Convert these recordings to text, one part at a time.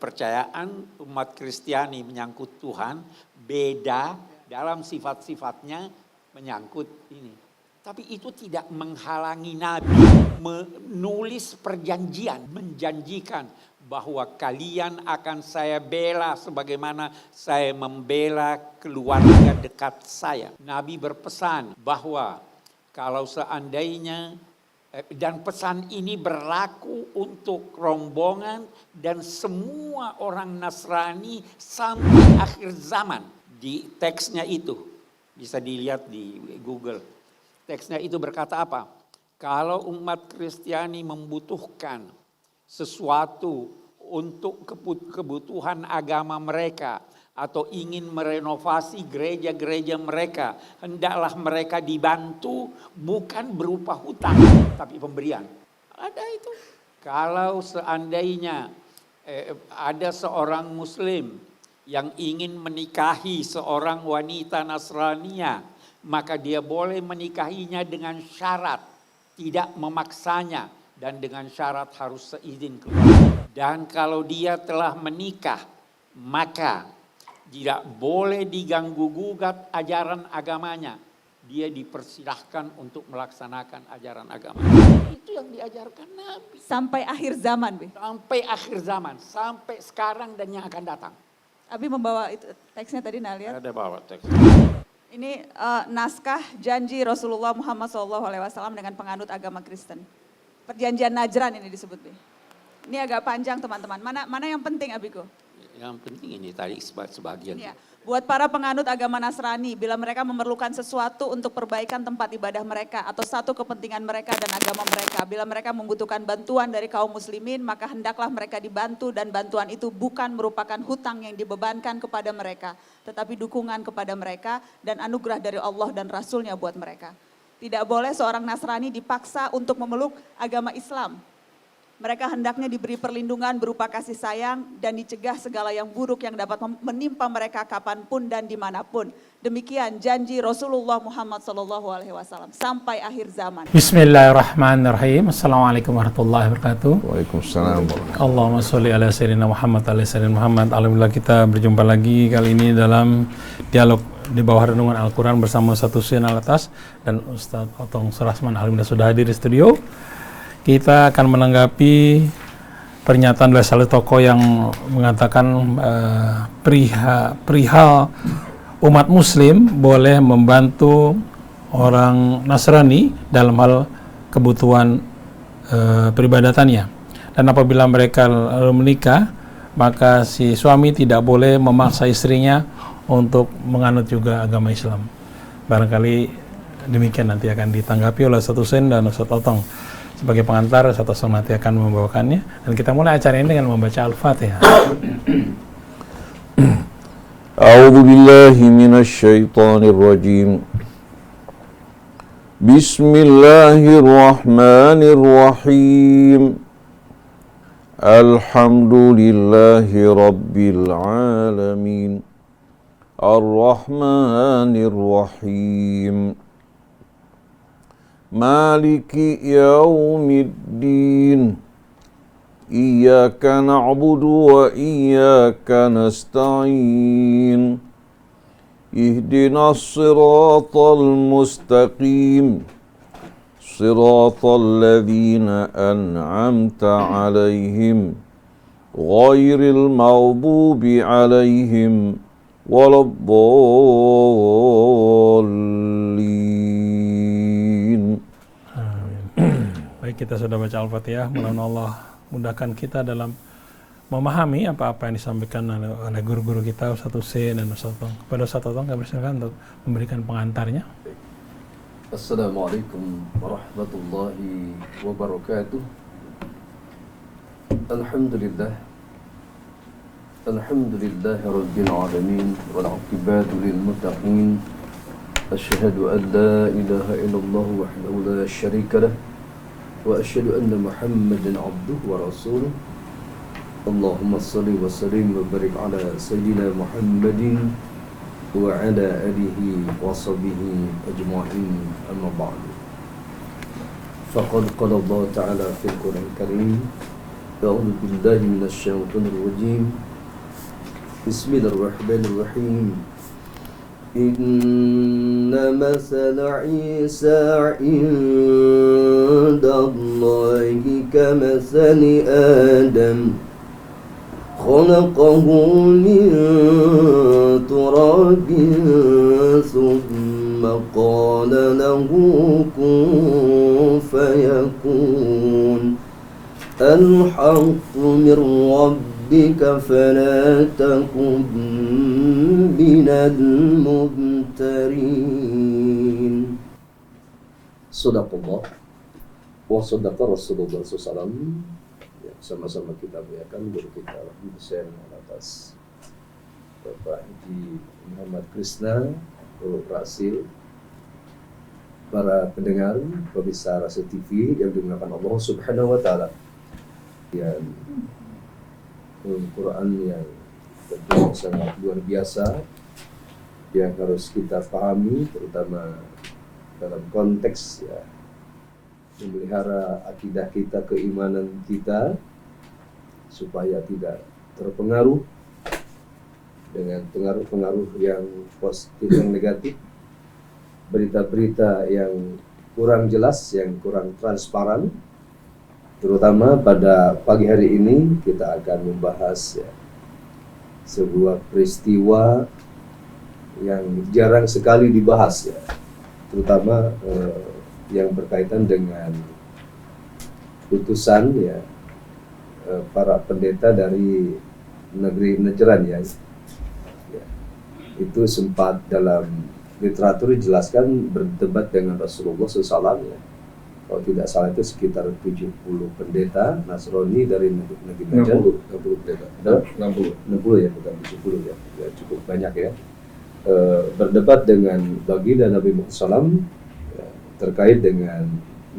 kepercayaan umat Kristiani menyangkut Tuhan beda dalam sifat-sifatnya menyangkut ini. Tapi itu tidak menghalangi Nabi menulis perjanjian, menjanjikan bahwa kalian akan saya bela sebagaimana saya membela keluarga dekat saya. Nabi berpesan bahwa kalau seandainya, dan pesan ini berlaku untuk rombongan dan semua orang Nasrani sampai akhir zaman. Di teksnya itu, bisa dilihat di Google. Teksnya itu berkata apa? Kalau umat Kristiani membutuhkan sesuatu untuk kebutuhan agama mereka atau ingin merenovasi gereja-gereja mereka, hendaklah mereka dibantu bukan berupa hutang tapi pemberian. Ada itu. Kalau seandainya ada seorang muslim yang ingin menikahi seorang wanita Nasrania, maka dia boleh menikahinya dengan syarat tidak memaksanya dan dengan syarat harus seizin keluarga. Dan kalau dia telah menikah, maka tidak boleh diganggu-gugat ajaran agamanya. Dia dipersilahkan untuk melaksanakan ajaran agama. Itu yang diajarkan Nabi. Sampai akhir zaman, Bi. Sampai akhir zaman, sampai sekarang dan yang akan datang. Abi membawa itu teksnya tadi, nah lihat. Ada bawa teks. Ini naskah janji Rasulullah Muhammad SAW dengan penganut agama Kristen. Perjanjian Najran ini disebut, Bi. Ini agak panjang teman-teman. Mana yang penting, Abiku? Yang penting ini tadi sebagian. Ya. Buat para penganut agama Nasrani, bila mereka memerlukan sesuatu untuk perbaikan tempat ibadah mereka atau satu kepentingan mereka dan agama mereka, bila mereka membutuhkan bantuan dari kaum muslimin, maka hendaklah mereka dibantu dan bantuan itu bukan merupakan hutang yang dibebankan kepada mereka, tetapi dukungan kepada mereka dan anugerah dari Allah dan Rasulnya buat mereka. Tidak boleh seorang Nasrani dipaksa untuk memeluk agama Islam. Mereka hendaknya diberi perlindungan berupa kasih sayang dan dicegah segala yang buruk yang dapat menimpa mereka kapanpun dan dimanapun. Demikian janji Rasulullah Muhammad SAW sampai akhir zaman. Bismillahirrahmanirrahim. Assalamualaikum warahmatullahi wabarakatuh. Waalaikumsalam. Allahumma sholli ala sayyidina Muhammad ala sayyidina Muhammad. Alhamdulillah kita berjumpa lagi kali ini dalam dialog di bawah renungan Al-Quran bersama Ustaz Husain Alatas dan Ustaz Otong Surahman. Alhamdulillah sudah hadir di studio. Kita akan menanggapi pernyataan dari salah tokoh yang mengatakan perihal umat muslim boleh membantu orang Nasrani dalam hal kebutuhan peribadatannya. Dan apabila mereka menikah, maka si suami tidak boleh memaksa istrinya untuk menganut juga agama Islam. Barangkali demikian nanti akan ditanggapi oleh Ustaz Husain dan Ustaz Otong. Sebagai pengantar, Ustaz Otong nanti akan membawakannya. Dan kita mulai acara ini dengan membaca Al-Fatihah. A'udzu billahi minasy syaithanir rajim. Bismillahirrahmanirrahim. Alhamdulillahi rabbil alamin. Ar-Rahmanir Rahim. Maliki yaumiddin. Iyyaka na'budu wa iyyaka nasta'in. Ihdinas siratal mustaqim. Siratal ladzina an'amta 'alaihim ghairil maghdubi 'alaihim waladdallin. Baik, kita sudah baca Al-Fatihah. Mudah-mudahan Allah mudahkan kita dalam memahami apa-apa yang disampaikan oleh guru-guru kita, Ustaz Husain dan Ustaz Otong. Kepada Ustaz Otong, kami persilakan untuk memberikan pengantarnya. Assalamualaikum warahmatullahi wabarakatuh. Alhamdulillah. Alhamdulillahi rabbil alamin wal 'aqibatu lil muttaqin. Asyhadu an la ilaha illallah wahdahu la syarika lah wa asyhadu anna Muhammadan 'abduhu wa rasuluh. Allahumma shalli wa sallim wa barik ala sayyidina Muhammadin wa ala alihi wa sahbihi ajma'in, amma ba'du. Faqad qala Allah ta'ala fil Qur'an Karim أعوذ بالله من الشيطان الرجيم بسم الله الرحمن الرحيم إن مثل عيسى عند الله كمثل آدم خلقه من تراب ثم قال له كن فيكون الحق من ربك فلا تكن من الممترين. صدق الله wa sadaqa Rasulullah SAW. Ya, sama-sama kita muliakan guru kita Hussein atas Bapak Haji Muhammad Krisna, Guru Rasil, para pendengar pemirsa Rasul TV yang dimuliakan Allah Subhanahu wa taala. Yang Al-Quran yang tentu sangat luar biasa yang harus kita pahami, terutama dalam konteks ya memelihara akidah kita, keimanan kita, supaya tidak terpengaruh dengan pengaruh-pengaruh yang positif dan negatif, berita-berita yang kurang jelas, yang kurang transparan. Terutama pada pagi hari ini kita akan membahas ya, sebuah peristiwa yang jarang sekali dibahas ya, terutama yang berkaitan dengan putusan ya para pendeta dari negeri Najran ya. Itu sempat dalam literatur dijelaskan berdebat dengan Rasulullah SAW ya. Kalau tidak salah itu sekitar 70 pendeta Nasrani dari negeri Najran. 60 pendeta. 60 ya, bukan 70 ya. Ya cukup banyak ya. Berdebat dengan baginda Nabi Muhammad SAW ya, terkait dengan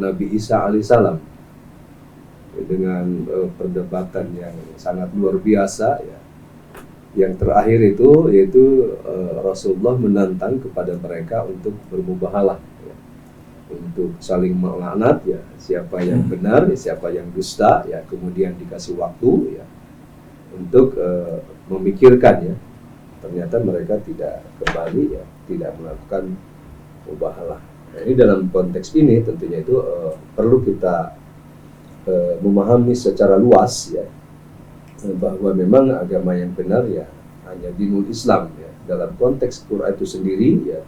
Nabi Isa alaihissalam ya, dengan perdebatan yang sangat luar biasa ya. Yang terakhir itu yaitu Rasulullah menantang kepada mereka untuk bermubahalah ya, untuk saling melaknat ya, siapa yang benar ya, siapa yang dusta ya, kemudian dikasih waktu ya untuk memikirkan ya. Ternyata mereka tidak kembali ya, tidak melakukan mubahalah. Nah, ini dalam konteks ini tentunya itu perlu kita memahami secara luas ya, bahwa memang agama yang benar ya hanya dinul Islam ya. Dalam konteks Quran itu sendiri ya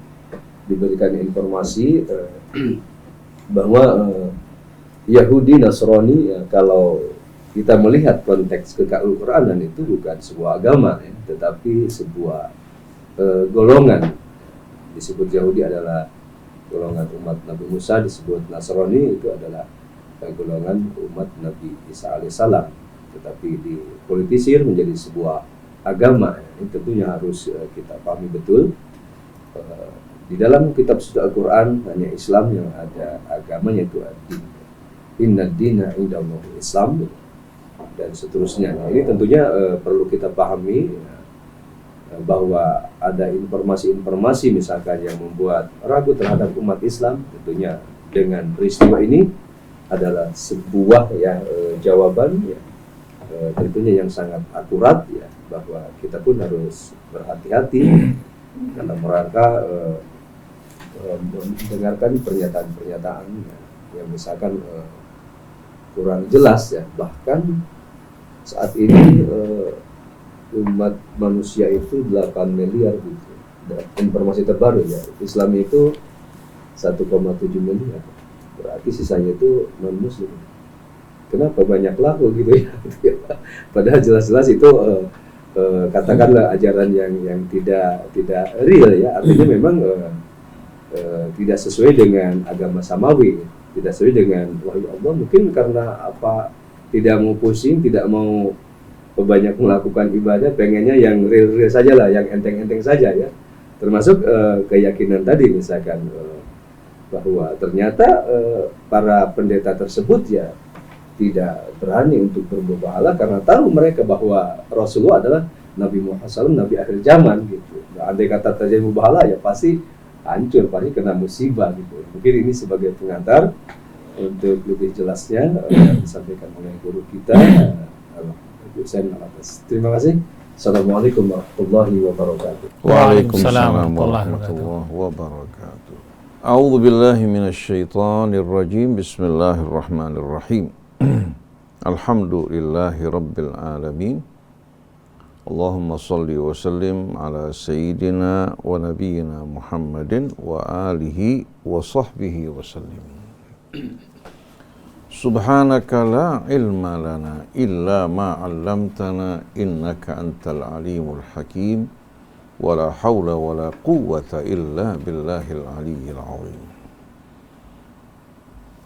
diberikan informasi bahwa Yahudi Nasrani ya, kalau kita melihat konteks Al-Quranan itu bukan sebuah agama ya, tetapi sebuah golongan. Disebut Yahudi adalah golongan umat Nabi Musa, disebut Nasrani itu adalah golongan umat Nabi Isa alaihissalam. Tetapi dipolitisir menjadi sebuah agama. Ini tentunya harus kita pahami betul. Di dalam kitab suci Al-Quran hanya Islam yang ada agamanya, itu ad-din. Inna dina indallahi Islam dan seterusnya. Nah, ini tentunya perlu kita pahami bahwa ada informasi-informasi misalkan yang membuat ragu terhadap umat Islam. Tentunya dengan peristiwa ini adalah sebuah ya jawaban ya, tentunya yang sangat akurat ya, bahwa kita pun harus berhati-hati dalam rangka mendengarkan pernyataan-pernyataan ya, yang misalkan kurang jelas ya. Bahkan saat ini umat manusia itu 8 miliar gitu. Dan informasi terbaru ya, Islam itu 1,7 miliar. Berarti sisanya itu non-muslim. Kenapa banyak laku gitu ya? Padahal jelas-jelas itu katakanlah ajaran yang tidak real ya. Artinya memang tidak sesuai dengan agama samawi, tidak sesuai dengan wahyu Allah. Mungkin karena apa, tidak mau pusing, tidak mau banyak melakukan ibadah, pengennya yang real-real saja lah, yang enteng-enteng saja ya. Termasuk keyakinan tadi misalkan bahwa ternyata para pendeta tersebut ya tidak berani untuk bermubahalah karena tahu mereka bahwa Rasulullah adalah Nabi Muhammad SAW, Nabi akhir zaman gitu. Nah, andai kata terjadi mubahalah ya pasti hancur, pasti kena musibah gitu. Mungkin ini sebagai pengantar untuk lebih jelasnya disampaikan oleh guru kita Saya atas. Terima kasih. Assalamualaikum warahmatullahi wabarakatuh. Waalaikumsalam warahmatullahi wabarakatuh. A'udzu billahi minasyaitonir rajim. Bismillahirrahmanirrahim. Alhamdulillahi rabbil alamin. Allahumma salli wa sallim ala sayyidina wa nabiyyina Muhammadin wa alihi wa sahbihi wa sallim. Subhanaka la ilma lana illa ma 'allamtana innaka antal alimul hakim wa la hawla wa la quwwata illa billahil aliyyil azim.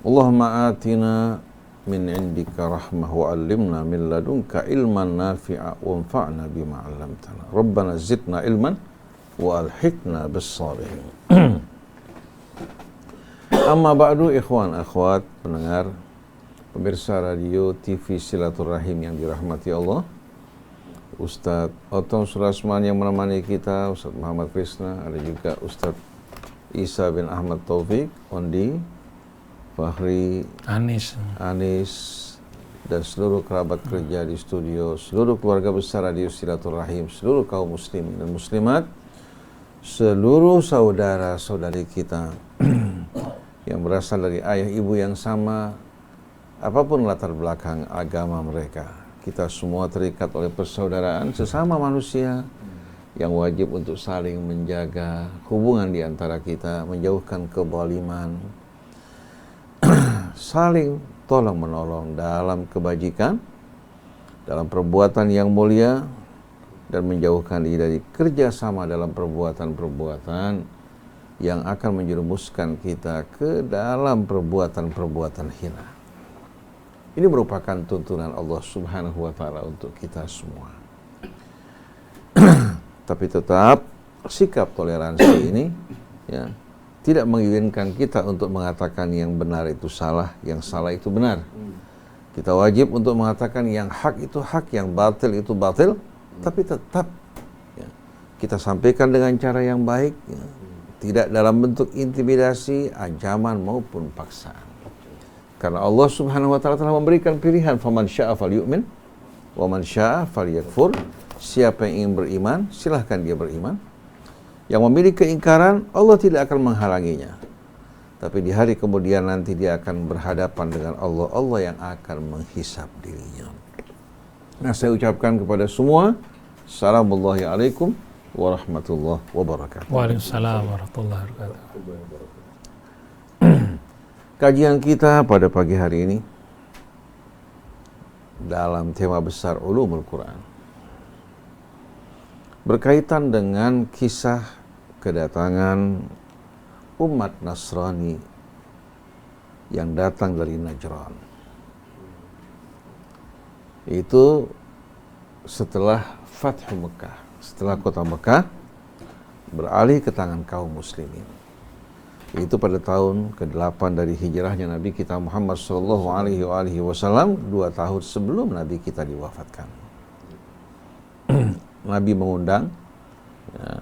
Allahumma atina min indika rahmah wa 'allimna min ladunka ilman nafi'a wa anfa'na bima 'allamtana. Rabbana zidna ilman wa alhiqna bis salihin. Amma ba'du, ikhwan akhwat pendengar pemirsa radio TV Silaturahim yang dirahmati Allah, Ustadz Otom Surasman yang menemani kita, Ustadz Muhammad Krisna, ada juga Ustadz Isa bin Ahmad Taufik, Ondi, Fahri, Anis, dan seluruh kerabat kerja di studio, seluruh keluarga besar radio Silaturahim, seluruh kaum muslimin dan muslimat, seluruh saudara-saudari kita yang berasal dari ayah ibu yang sama, apapun latar belakang agama mereka, kita semua terikat oleh persaudaraan sesama manusia yang wajib untuk saling menjaga hubungan di antara kita, menjauhkan kezaliman, saling tolong-menolong dalam kebajikan, dalam perbuatan yang mulia, dan menjauhkan diri dari kerjasama dalam perbuatan-perbuatan yang akan menjerumuskan kita ke dalam perbuatan-perbuatan hina. Ini merupakan tuntunan Allah Subhanahu wa Ta'ala untuk kita semua. Tapi tetap sikap toleransi ini ya, tidak mengizinkan kita untuk mengatakan yang benar itu salah, yang salah itu benar. Kita wajib untuk mengatakan yang hak itu hak, yang batil itu batil, tapi tetap ya, kita sampaikan dengan cara yang baik, ya, tidak dalam bentuk intimidasi, ancaman maupun paksaan. Karena Allah Subhanahu wa Ta'ala telah memberikan pilihan, faman syaa falyu'min wa man syaa falyakfur. Siapa yang ingin beriman, silahkan dia beriman. Yang memiliki keingkaran, Allah tidak akan menghalanginya. Tapi di hari kemudian nanti dia akan berhadapan dengan Allah, Allah yang akan menghisab dirinya. Nah, saya ucapkan kepada semua, Assalamualaikum warahmatullahi wabarakatuh. Waalaikumsalam warahmatullahi wabarakatuh. Kajian kita pada pagi hari ini dalam tema besar Ulumul Quran berkaitan dengan kisah kedatangan umat Nasrani yang datang dari Najran. Itu setelah Fathu Mekah, setelah kota Mekah beralih ke tangan kaum muslimin. Itu pada tahun ke-8 dari hijrahnya Nabi kita Muhammad sallallahu alaihi wasallam, 2 tahun sebelum Nabi kita diwafatkan. Nabi mengundang ya,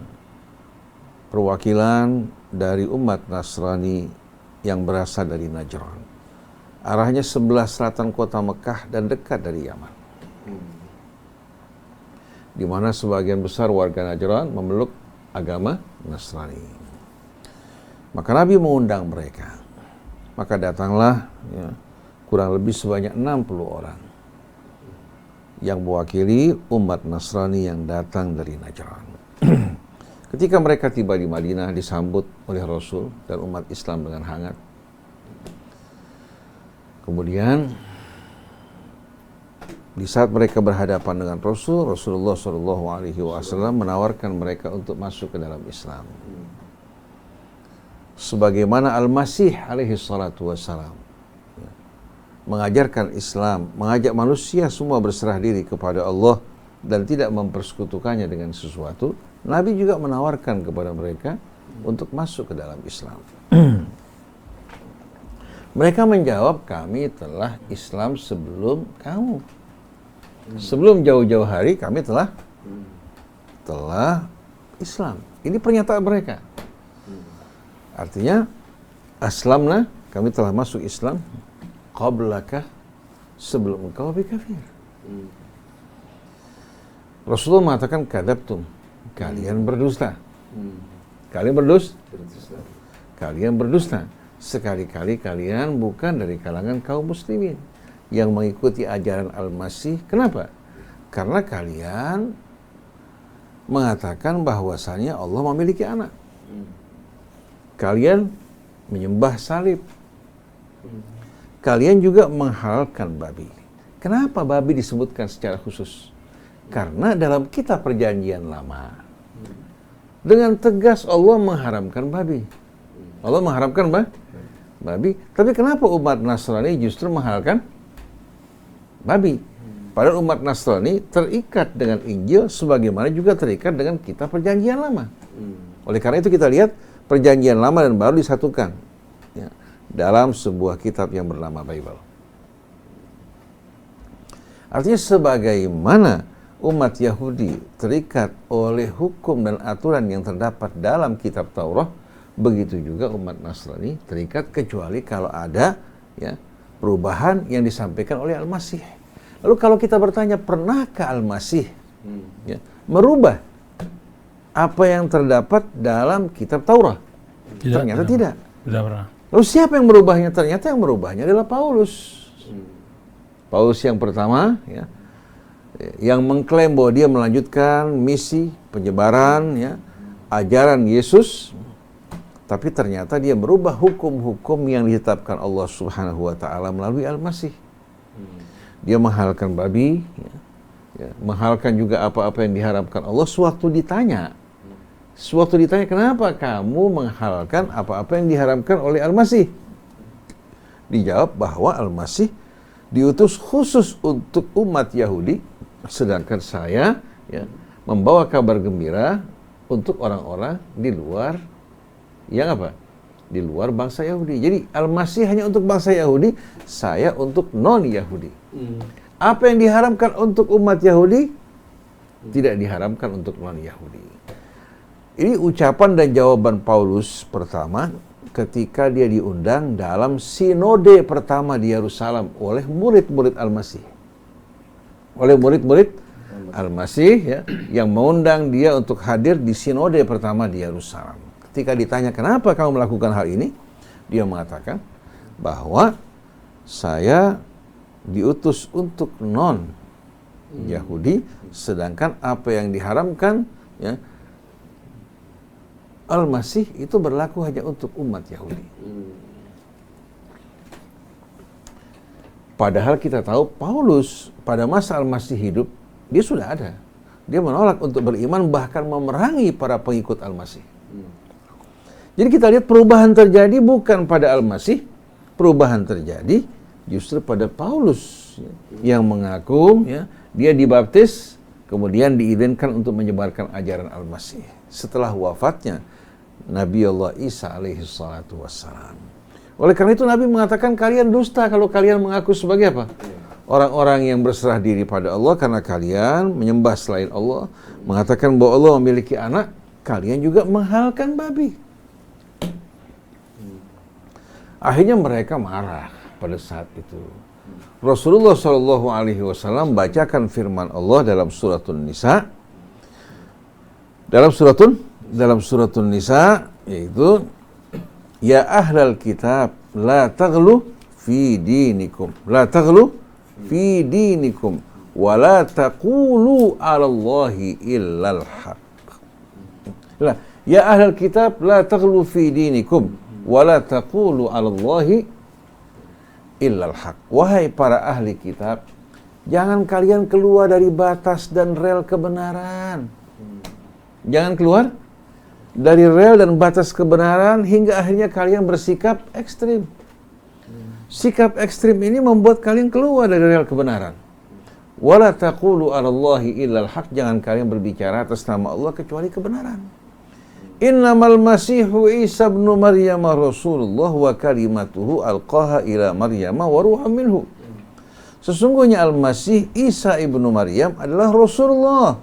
perwakilan dari umat Nasrani yang berasal dari Najran. Arahnya sebelah selatan kota Mekah dan dekat dari Yaman. Di mana sebagian besar warga Najran memeluk agama Nasrani. Maka Nabi mengundang mereka. Maka datanglah ya, kurang lebih sebanyak 60 orang yang mewakili umat Nasrani yang datang dari Najran. Ketika mereka tiba di Madinah, disambut oleh Rasul dan umat Islam dengan hangat. Kemudian di saat mereka berhadapan dengan Rasul, Rasulullah SAW menawarkan mereka untuk masuk ke dalam Islam. Sebagaimana Al-Masih alaihi salatu wassalam mengajarkan Islam, mengajak manusia semua berserah diri kepada Allah dan tidak mempersekutukannya dengan sesuatu, Nabi juga menawarkan kepada mereka untuk masuk ke dalam Islam. Mereka menjawab, kami telah Islam sebelum kamu. Sebelum jauh-jauh hari kami telah Islam. Ini pernyataan mereka. Artinya, aslamna, kami telah masuk Islam, qablaka, sebelum engkau bikafir. Rasulullah mengatakan kadzabtum, kalian berdusta. Kalian berdusta. Sekali-kali kalian bukan dari kalangan kaum muslimin yang mengikuti ajaran Al-Masih. Kenapa? Karena kalian mengatakan bahwasannya Allah memiliki anak. Kalian menyembah salib. Kalian juga menghalalkan babi. Kenapa babi disebutkan secara khusus? Karena dalam kitab perjanjian lama dengan tegas Allah mengharamkan babi. Allah mengharamkan babi. Tapi kenapa umat Nasrani justru menghalalkan babi? Padahal umat Nasrani terikat dengan Injil sebagaimana juga terikat dengan kitab perjanjian lama. Oleh karena itu kita lihat perjanjian lama dan baru disatukan ya, dalam sebuah kitab yang bernama Bible. Artinya sebagaimana umat Yahudi terikat oleh hukum dan aturan yang terdapat dalam kitab Taurat, begitu juga umat Nasrani terikat kecuali kalau ada ya, perubahan yang disampaikan oleh Al-Masih. Lalu kalau kita bertanya, pernahkah Al-Masih ya, merubah apa yang terdapat dalam kitab Taurat? Ternyata tidak. Tidak pernah. Lalu siapa yang merubahnya? Ternyata yang merubahnya adalah Paulus. Paulus yang pertama ya, yang mengklaim bahwa dia melanjutkan misi penyebaran ya, ajaran Yesus, tapi ternyata dia merubah hukum-hukum yang ditetapkan Allah Subhanahu wa taala melalui Al-Masih. Dia menghalalkan babi, ya, menghalalkan juga apa-apa yang diharamkan Allah. Sewaktu ditanya kenapa kamu menghalalkan apa-apa yang diharamkan oleh Al-Masih? Dijawab bahwa Al-Masih diutus khusus untuk umat Yahudi, sedangkan saya ya, membawa kabar gembira untuk orang-orang di luar yang apa? Di luar bangsa Yahudi. Jadi Al-Masih hanya untuk bangsa Yahudi, saya untuk non-Yahudi. Apa yang diharamkan untuk umat Yahudi tidak diharamkan untuk non-Yahudi. Ini ucapan dan jawaban Paulus pertama ketika dia diundang dalam sinode pertama di Yerusalem oleh murid-murid Al-Masih. Oleh murid-murid Al-Masih ya, yang mengundang dia untuk hadir di sinode pertama di Yerusalem. Ketika ditanya kenapa kamu melakukan hal ini, dia mengatakan bahwa saya diutus untuk non-Yahudi, sedangkan apa yang diharamkan ya, Al-Masih itu berlaku hanya untuk umat Yahudi. Padahal kita tahu Paulus pada masa Al-Masih hidup, dia sudah ada. Dia menolak untuk beriman, bahkan memerangi para pengikut Al-Masih. Jadi kita lihat perubahan terjadi bukan pada Al-Masih, perubahan terjadi justru pada Paulus yang mengaku ya, dia dibaptis, kemudian diizinkan untuk menyebarkan ajaran Al-Masih. Setelah wafatnya Nabi Allah Isa alaihi salatu wassalam. Oleh karena itu Nabi mengatakan kalian dusta kalau kalian mengaku sebagai apa? Orang-orang yang berserah diri pada Allah, karena kalian menyembah selain Allah, mengatakan bahwa Allah memiliki anak, kalian juga menghalalkan babi. Akhirnya mereka marah pada saat itu. Rasulullah SAW bacakan firman Allah dalam suratun Nisa. Dalam suratun Nisa, yaitu ya ahlal kitab la taghlu fi dinikum wa la taqulu 'ala Allahi illal haq. Ya ahlal kitab la taghlu fi dinikum wa la taqulu 'ala Allahi illal haq. Wahai para ahli kitab, jangan kalian keluar dari batas dan rel kebenaran. Jangan keluar dari rel dan batas kebenaran hingga akhirnya kalian bersikap ekstrim. Sikap ekstrim ini membuat kalian keluar dari rel kebenaran. Wala taqulu 'ala Allahi illal haq. Jangan kalian berbicara atas nama Allah kecuali kebenaran. Innamal masihu Isa ibn Maryam Rasulullah wa kalimatuhu alqaha ila Maryam wa ruhun minhu. Sesungguhnya Al-Masih Isa ibnu Maryam adalah Rasulullah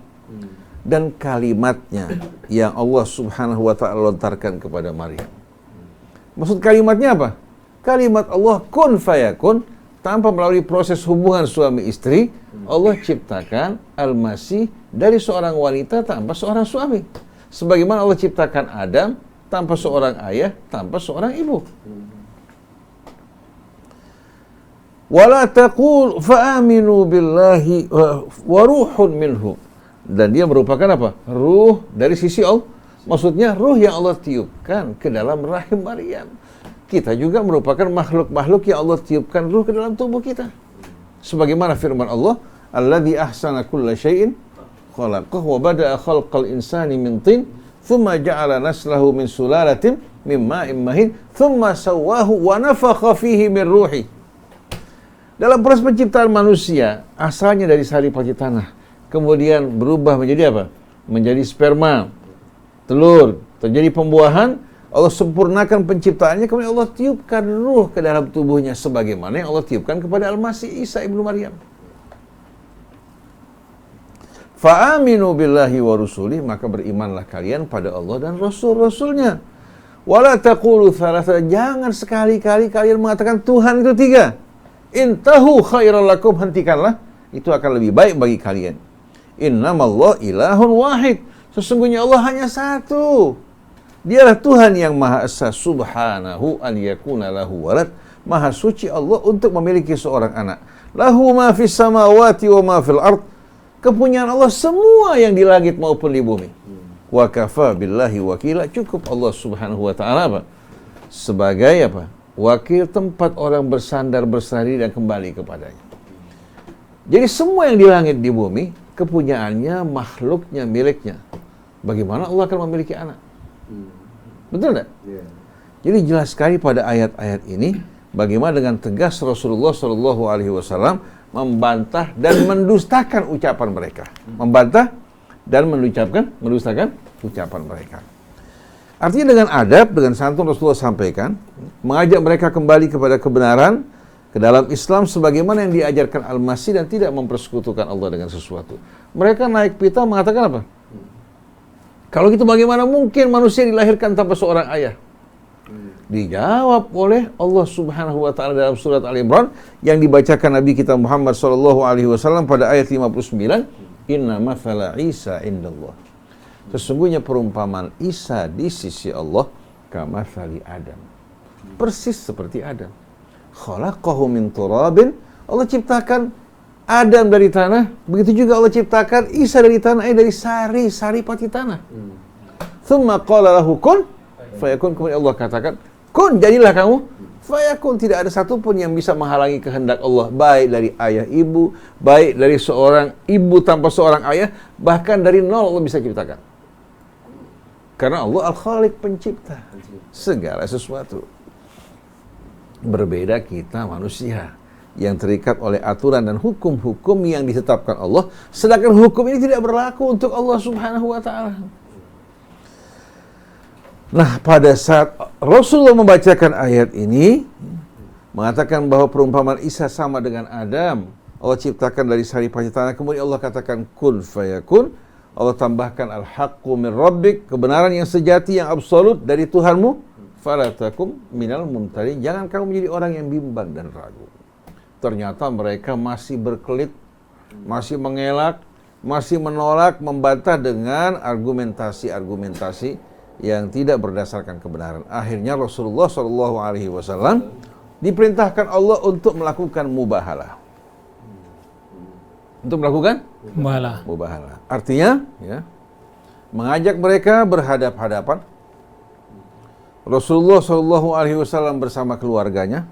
dan kalimatnya yang Allah Subhanahu wa ta'ala lontarkan kepada Maryam. Maksud kalimatnya apa? Kalimat Allah kun fayakun, tanpa melalui proses hubungan suami istri, Allah ciptakan Al-Masih dari seorang wanita tanpa seorang suami. Sebagaimana Allah ciptakan Adam tanpa seorang ayah, tanpa seorang ibu. Wala taqul fa'aminu billahi wa ruhun minhu. Dan dia merupakan apa? Ruh dari sisi Allah. Maksudnya ruh yang Allah tiupkan ke dalam rahim Maryam. Kita juga merupakan makhluk-makhluk yang Allah tiupkan ruh ke dalam tubuh kita. Sebagaimana firman Allah, "Alladzi ahsana kulla syai'in khalaqahu wa bada'a khalqal insani min tin, thumma ja'ala naslahu min sulalatin min ma'in mahin, thumma sawwahu wa nafakha fihi min ruhi." Dalam proses penciptaan manusia, asalnya dari sari pati tanah, kemudian berubah menjadi apa? Menjadi sperma, telur, terjadi pembuahan, Allah sempurnakan penciptaannya, kemudian Allah tiupkan ruh ke dalam tubuhnya sebagaimana yang Allah tiupkan kepada Al-Masih Isa ibnu Maryam. Fa'aminu billahi wa rusulih, maka berimanlah kalian pada Allah dan Rasul-Rasulnya. Wala taqulu thalatha, jangan sekali-kali kalian mengatakan Tuhan itu tiga. Intahu khairal lakum, hentikanlah, itu akan lebih baik bagi kalian. Innamallahu ilahun wahid, sesungguhnya Allah hanya satu. Dialah Tuhan yang Maha Esa, subhanahu an yakuna lahu walad. Maha suci Allah untuk memiliki seorang anak. Lahu ma fis samawati wa ma fil ard. Kepunyaan Allah semua yang di langit maupun di bumi. Wa kafa billahi wakila, cukup Allah subhanahu wa ta'ala apa? Sebagai apa? Wakil tempat orang bersandar, bersandar dan kembali kepadanya. Jadi semua yang di langit di bumi, kepunyaannya, makhluknya, miliknya. Bagaimana Allah akan memiliki anak? Betul tidak? Jadi jelas sekali pada ayat-ayat ini bagaimana dengan tegas Rasulullah SAW membantah dan mendustakan ucapan mereka. Membantah dan mendustakan ucapan mereka. Artinya dengan adab, dengan santun Rasulullah sampaikan, mengajak mereka kembali kepada kebenaran, ke dalam Islam sebagaimana yang diajarkan Al-Masih dan tidak mempersekutukan Allah dengan sesuatu. Mereka naik pita mengatakan apa? Kalau gitu bagaimana mungkin manusia dilahirkan tanpa seorang ayah? Dijawab oleh Allah Subhanahu wa taala dalam surat Al-Imran yang dibacakan Nabi kita Muhammad sallallahu alaihi wasallam pada ayat 59, "Inna mathala Isa indallah." Sesungguhnya perumpamaan Isa di sisi Allah kamathali Adam. Persis seperti Adam. Khalaqahu min turabin, Allah ciptakan Adam dari tanah, begitu juga Allah ciptakan Isa dari tanah, dari sari pati tanah. Thumma qala lahu kun fayakun, kemudian Allah katakan, kun, jadilah kamu, fayakun. Tidak ada satupun yang bisa menghalangi kehendak Allah, baik dari ayah ibu, baik dari seorang ibu tanpa seorang ayah, bahkan dari nol Allah bisa ciptakan. Karena Allah Al-Khaliq, pencipta segala sesuatu. Berbeda kita manusia yang terikat oleh aturan dan hukum-hukum yang ditetapkan Allah, sedangkan hukum ini tidak berlaku untuk Allah Subhanahu wa ta'ala. Nah, pada saat Rasulullah membacakan ayat ini, mengatakan bahwa perumpamaan Isa sama dengan Adam, Allah ciptakan dari sari pati tanah, kemudian Allah katakan kun fayakun, Allah tambahkan al-haqqu min rabbik, kebenaran yang sejati, yang absolut dari Tuhanmu, fala takum minal mumtarin, jangan kamu menjadi orang yang bimbang dan ragu. Ternyata mereka masih berkelit, masih mengelak, masih menolak, membantah dengan argumentasi-argumentasi yang tidak berdasarkan kebenaran. Akhirnya Rasulullah SAW diperintahkan Allah untuk melakukan mubahalah. Untuk melakukan mubahalah. Artinya, ya, mengajak mereka berhadap-hadapan. Rasulullah SAW bersama keluarganya,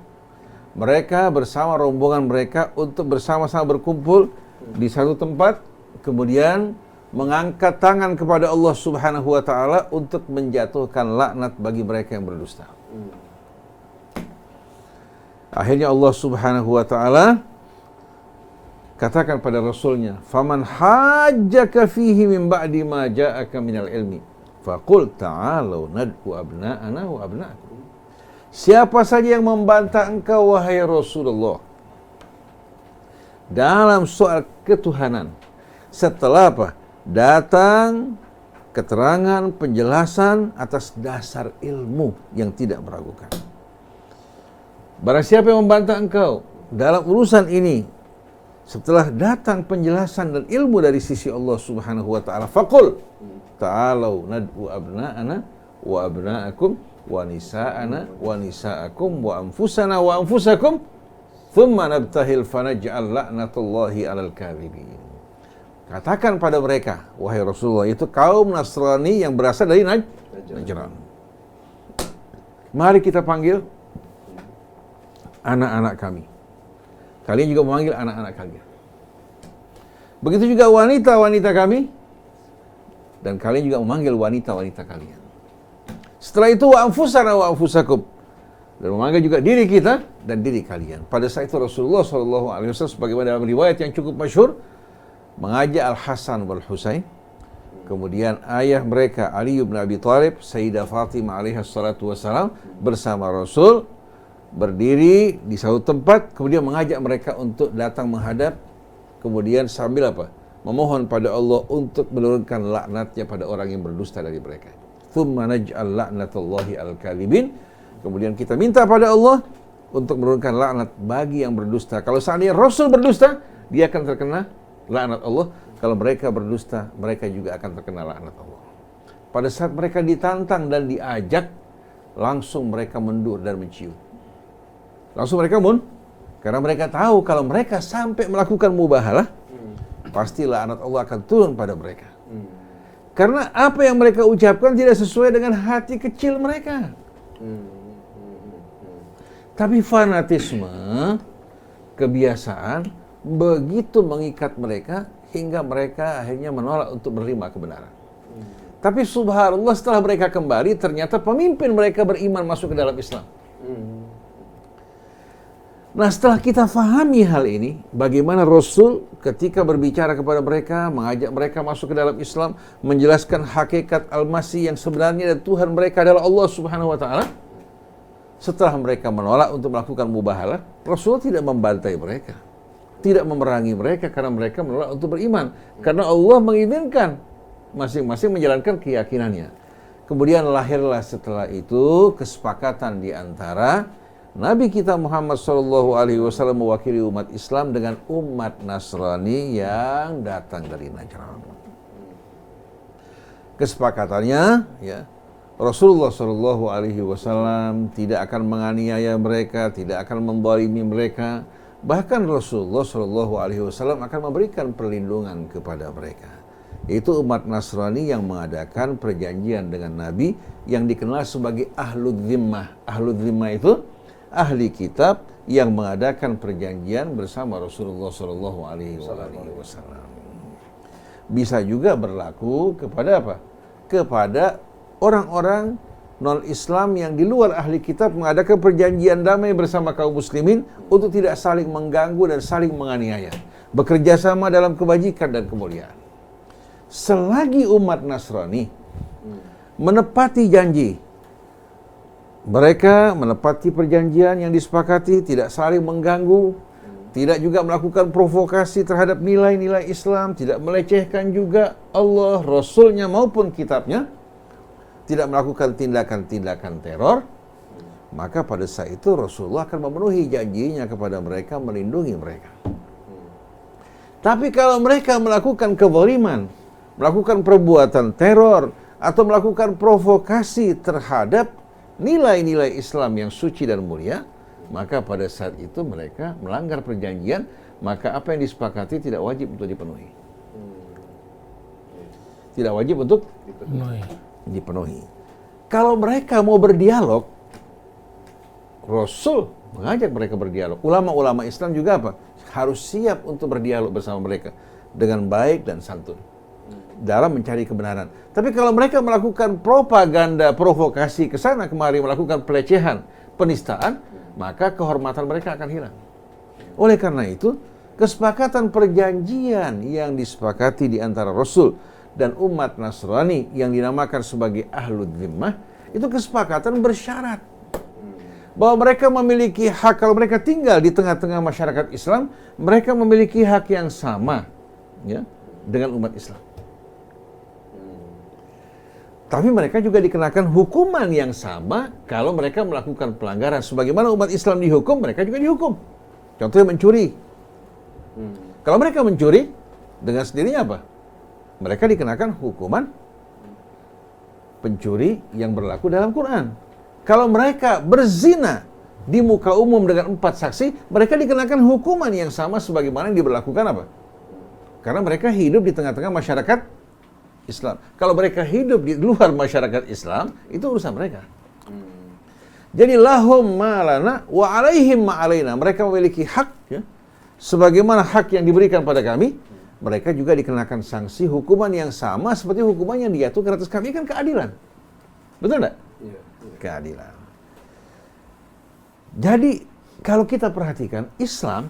mereka bersama rombongan mereka untuk bersama-sama berkumpul di satu tempat, kemudian mengangkat tangan kepada Allah Subhanahu wa ta'ala untuk menjatuhkan laknat bagi mereka yang berdusta. Akhirnya Allah Subhanahu wa ta'ala katakan pada Rasulnya, "Faman hajjaka fihi min ba'di ma ja'aka minal ilmi, faqul ta'alu nad'u abna'ana wa abna'akum." Siapa saja yang membantah engkau, wahai Rasulullah, dalam soal ketuhanan, setelah apa? Datang keterangan, penjelasan atas dasar ilmu yang tidak meragukan. Barang siapa yang membantah engkau, dalam urusan ini, setelah datang penjelasan dan ilmu dari sisi Allah Subhanahu wa taala, faqul ta'alau nad'u abna'ana wa abna'akum wa nisa'ana wa nisa'akum wa anfusana wa anfusakum thumma nabtahil fanaj'al la'natullahi 'alal kadhibin. Katakan pada mereka, wahai Rasulullah, itu kaum Nasrani yang berasal dari Najran. Mari kita panggil anak-anak kami. Kalian juga memanggil anak-anak kalian. Begitu juga wanita-wanita kami, dan kalian juga memanggil wanita-wanita kalian. Setelah itu wa anfusana wa anfusakum, dan memanggil juga diri kita dan diri kalian. Pada saat itu Rasulullah SAW sebagaimana dalam riwayat yang cukup masyhur mengajak Al-Hasan wal Husain, kemudian ayah mereka Ali bin Abi Thalib, Sayyidah Fatimah alaihi salatu wassalam bersama Rasul berdiri di satu tempat, kemudian mengajak mereka untuk datang menghadap, kemudian sambil apa? Memohon pada Allah untuk menurunkan laknatnya pada orang yang berdusta dari mereka. Thumma naj'al la'natullahi al-kadhibin. Kemudian kita minta pada Allah untuk menurunkan laknat bagi yang berdusta. Kalau seandainya Rasul berdusta, dia akan terkena laknat Allah. Kalau mereka berdusta, mereka juga akan terkena laknat Allah. Pada saat mereka ditantang dan diajak, langsung mereka mundur dan mencium. Langsung mereka karena mereka tahu kalau mereka sampai melakukan mubahalah, pasti laknat Allah akan turun pada mereka. Karena apa yang mereka ucapkan tidak sesuai dengan hati kecil mereka. Tapi fanatisme, kebiasaan, begitu mengikat mereka hingga mereka akhirnya menolak untuk menerima kebenaran. Tapi subhanallah, setelah mereka kembali, ternyata pemimpin mereka beriman masuk ke dalam Islam. Nah, setelah kita fahami hal ini, bagaimana Rasul ketika berbicara kepada mereka, mengajak mereka masuk ke dalam Islam, menjelaskan hakikat Al-Masih yang sebenarnya dan Tuhan mereka adalah Allah Subhanahu wa taala. Setelah mereka menolak untuk melakukan mubahalah, Rasul tidak membantai mereka, tidak memerangi mereka karena mereka menolak untuk beriman. Karena Allah mengizinkan masing-masing menjalankan keyakinannya. Kemudian lahirlah setelah itu kesepakatan di antara Nabi kita Muhammad SAW mewakili umat Islam dengan umat Nasrani yang datang dari Najran. Kesepakatannya, ya, Rasulullah SAW tidak akan menganiaya mereka, tidak akan menzalimi mereka. Bahkan Rasulullah SAW akan memberikan perlindungan kepada mereka. Itu umat Nasrani yang mengadakan perjanjian dengan Nabi yang dikenal sebagai Ahlud Zimmah. Ahlud Zimmah itu ahli kitab yang mengadakan perjanjian bersama Rasulullah SAW. Bisa juga berlaku kepada apa? Kepada orang-orang non-Islam yang di luar ahli kitab mengadakan perjanjian damai bersama kaum muslimin untuk tidak saling mengganggu dan saling menganiaya, bekerja sama dalam kebajikan dan kemuliaan. Selagi umat Nasrani menepati janji, mereka menepati perjanjian yang disepakati, tidak saling mengganggu, tidak juga melakukan provokasi terhadap nilai-nilai Islam, tidak melecehkan juga Allah, Rasulnya maupun kitabnya, tidak melakukan tindakan-tindakan teror, maka pada saat itu Rasulullah akan memenuhi janjinya kepada mereka, melindungi mereka. Tapi kalau mereka melakukan kezaliman, melakukan perbuatan teror, atau melakukan provokasi terhadap nilai-nilai Islam yang suci dan mulia, maka pada saat itu mereka melanggar perjanjian, maka apa yang disepakati tidak wajib untuk dipenuhi. Tidak wajib untuk dipenuhi. Kalau mereka mau berdialog, Rasul mengajak mereka berdialog. Ulama-ulama Islam juga apa? Harus siap untuk berdialog bersama mereka dengan baik dan santun dalam mencari kebenaran. Tapi kalau mereka melakukan propaganda, provokasi ke sana kemari, melakukan pelecehan, penistaan, maka kehormatan mereka akan hilang. Oleh karena itu, kesepakatan perjanjian yang disepakati di antara Rasul dan umat Nasrani yang dinamakan sebagai Ahlud Zimmah, itu kesepakatan bersyarat bahwa mereka memiliki hak, kalau mereka tinggal di tengah-tengah masyarakat Islam, mereka memiliki hak yang sama, ya, dengan umat Islam. Tapi mereka juga dikenakan hukuman yang sama kalau mereka melakukan pelanggaran. Sebagaimana umat Islam dihukum, mereka juga dihukum. Contohnya mencuri. Kalau mereka mencuri, dengan sendirinya apa? Mereka dikenakan hukuman pencuri yang berlaku dalam Quran. Kalau mereka berzina di muka umum dengan 4 saksi, mereka dikenakan hukuman yang sama sebagaimana yang diberlakukan apa? Karena mereka hidup di tengah-tengah masyarakat Islam. Kalau mereka hidup di luar masyarakat Islam, itu urusan mereka. Jadi lahum ma'alana wa alaihim ma'alaina. Mereka memiliki hak, ya, sebagaimana hak yang diberikan pada kami, mereka juga dikenakan sanksi hukuman yang sama seperti hukuman yang dijatuhkan atas kami. Kan keadilan. Betul enggak? Keadilan. Jadi kalau kita perhatikan, Islam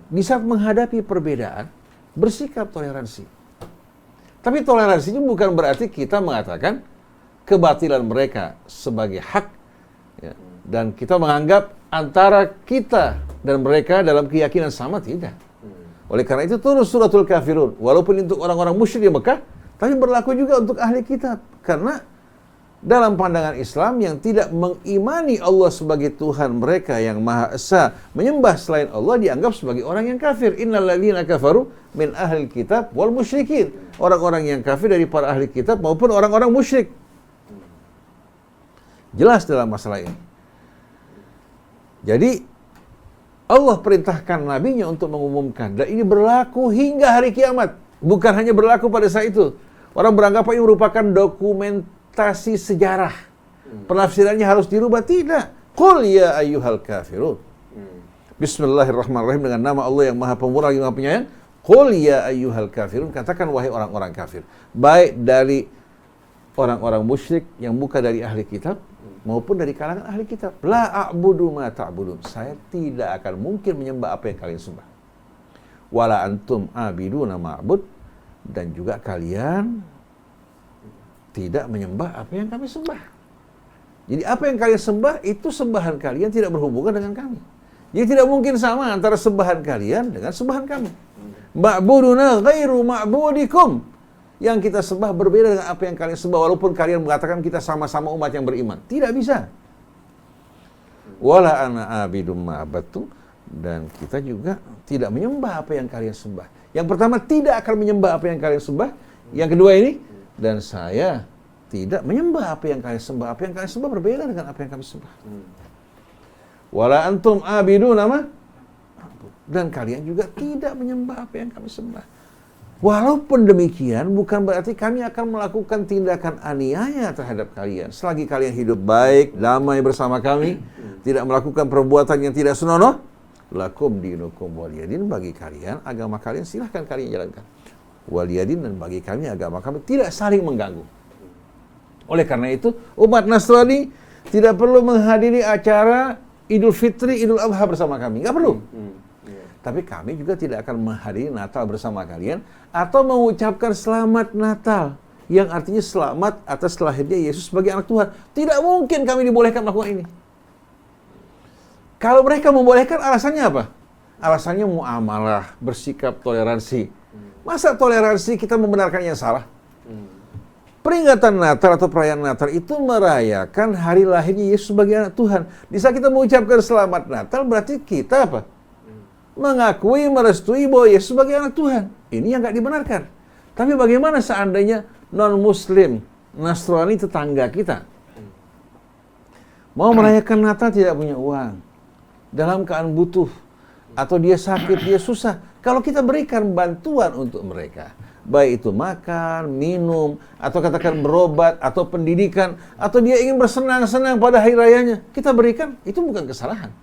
di saat menghadapi perbedaan bersikap toleransi. Tapi toleransi itu bukan berarti kita mengatakan kebatilan mereka sebagai hak, ya, dan kita menganggap antara kita dan mereka dalam keyakinan sama, tidak. Oleh karena itu turun suratul kafirun, walaupun untuk orang-orang musyrik di Mekah, tapi berlaku juga untuk ahli kitab. Karena dalam pandangan Islam yang tidak mengimani Allah sebagai Tuhan mereka yang Maha Esa, menyembah selain Allah, dianggap sebagai orang yang kafir. Innal ladzina kafaru min ahli kitab wal musyrikin. Orang-orang yang kafir dari para ahli kitab maupun orang-orang musyrik. Jelas dalam masalah ini. Jadi Allah perintahkan nabinya untuk mengumumkan, dan ini berlaku hingga hari kiamat. Bukan hanya berlaku pada saat itu. Orang beranggapan ini merupakan dokumentasi sejarah. Penafsirannya harus dirubah. Tidak. Qul ya ayyuhal kafirun. Bismillahirrahmanirrahim, dengan nama Allah yang Maha Pemurah, yang Maha Penyayang. Qul ya ayyuhal kafirun. Katakan wahai orang-orang kafir. Baik dari orang-orang musyrik yang bukan dari ahli kitab, maupun dari kalangan ahli kitab. La a'budu ma ta'budun. Saya tidak akan mungkin menyembah apa yang kalian sembah. Wala antum abiduna ma'bud. Dan juga kalian tidak menyembah apa yang kami sembah. Jadi apa yang kalian sembah, itu sembahan kalian tidak berhubungan dengan kami. Jadi tidak mungkin sama antara sembahan kalian dengan sembahan kami. Ma'buduna ghairu ma'budikum. Yang kita sembah berbeda dengan apa yang kalian sembah, walaupun kalian mengatakan kita sama-sama umat yang beriman. Tidak bisa. Wala ana abidum ma'abadtum. Dan kita juga tidak menyembah apa yang kalian sembah. Yang pertama, tidak akan menyembah apa yang kalian sembah. Yang kedua ini, dan saya tidak menyembah apa yang kalian sembah. Apa yang kalian sembah berbeda dengan apa yang kami sembah. Wala antum abidun nama. Dan kalian juga tidak menyembah apa yang kami sembah. Walaupun demikian, bukan berarti kami akan melakukan tindakan aniaya terhadap kalian. Selagi kalian hidup baik, damai bersama kami, tidak melakukan perbuatan yang tidak senonoh, lakum dinukum waliyadin, bagi kalian, agama kalian silahkan kalian jalankan. Waliyadin, dan bagi kami, agama kami tidak saling mengganggu. Oleh karena itu, umat Nasrani tidak perlu menghadiri acara Idul Fitri, Idul Adha bersama kami. Nggak perlu. Tapi kami juga tidak akan menghadiri Natal bersama kalian atau mengucapkan selamat Natal, yang artinya selamat atas lahirnya Yesus sebagai anak Tuhan. Tidak mungkin kami dibolehkan melakukan ini. Kalau mereka membolehkan, alasannya apa? Alasannya muamalah, bersikap toleransi. Masa toleransi kita membenarkan yang salah? Peringatan Natal atau perayaan Natal itu merayakan hari lahirnya Yesus sebagai anak Tuhan. Di saat kita mengucapkan selamat Natal, berarti kita apa? Mengakui, merestui bahwa Yesus sebagai anak Tuhan. Ini yang nggak dibenarkan. Tapi bagaimana seandainya non-Muslim, Nasrani tetangga kita mau merayakan Natal, tidak punya uang, dalam keadaan butuh, atau dia sakit, dia susah. Kalau kita berikan bantuan untuk mereka, baik itu makan, minum, atau katakan berobat, atau pendidikan, atau dia ingin bersenang-senang pada hari rayanya, kita berikan, itu bukan kesalahan.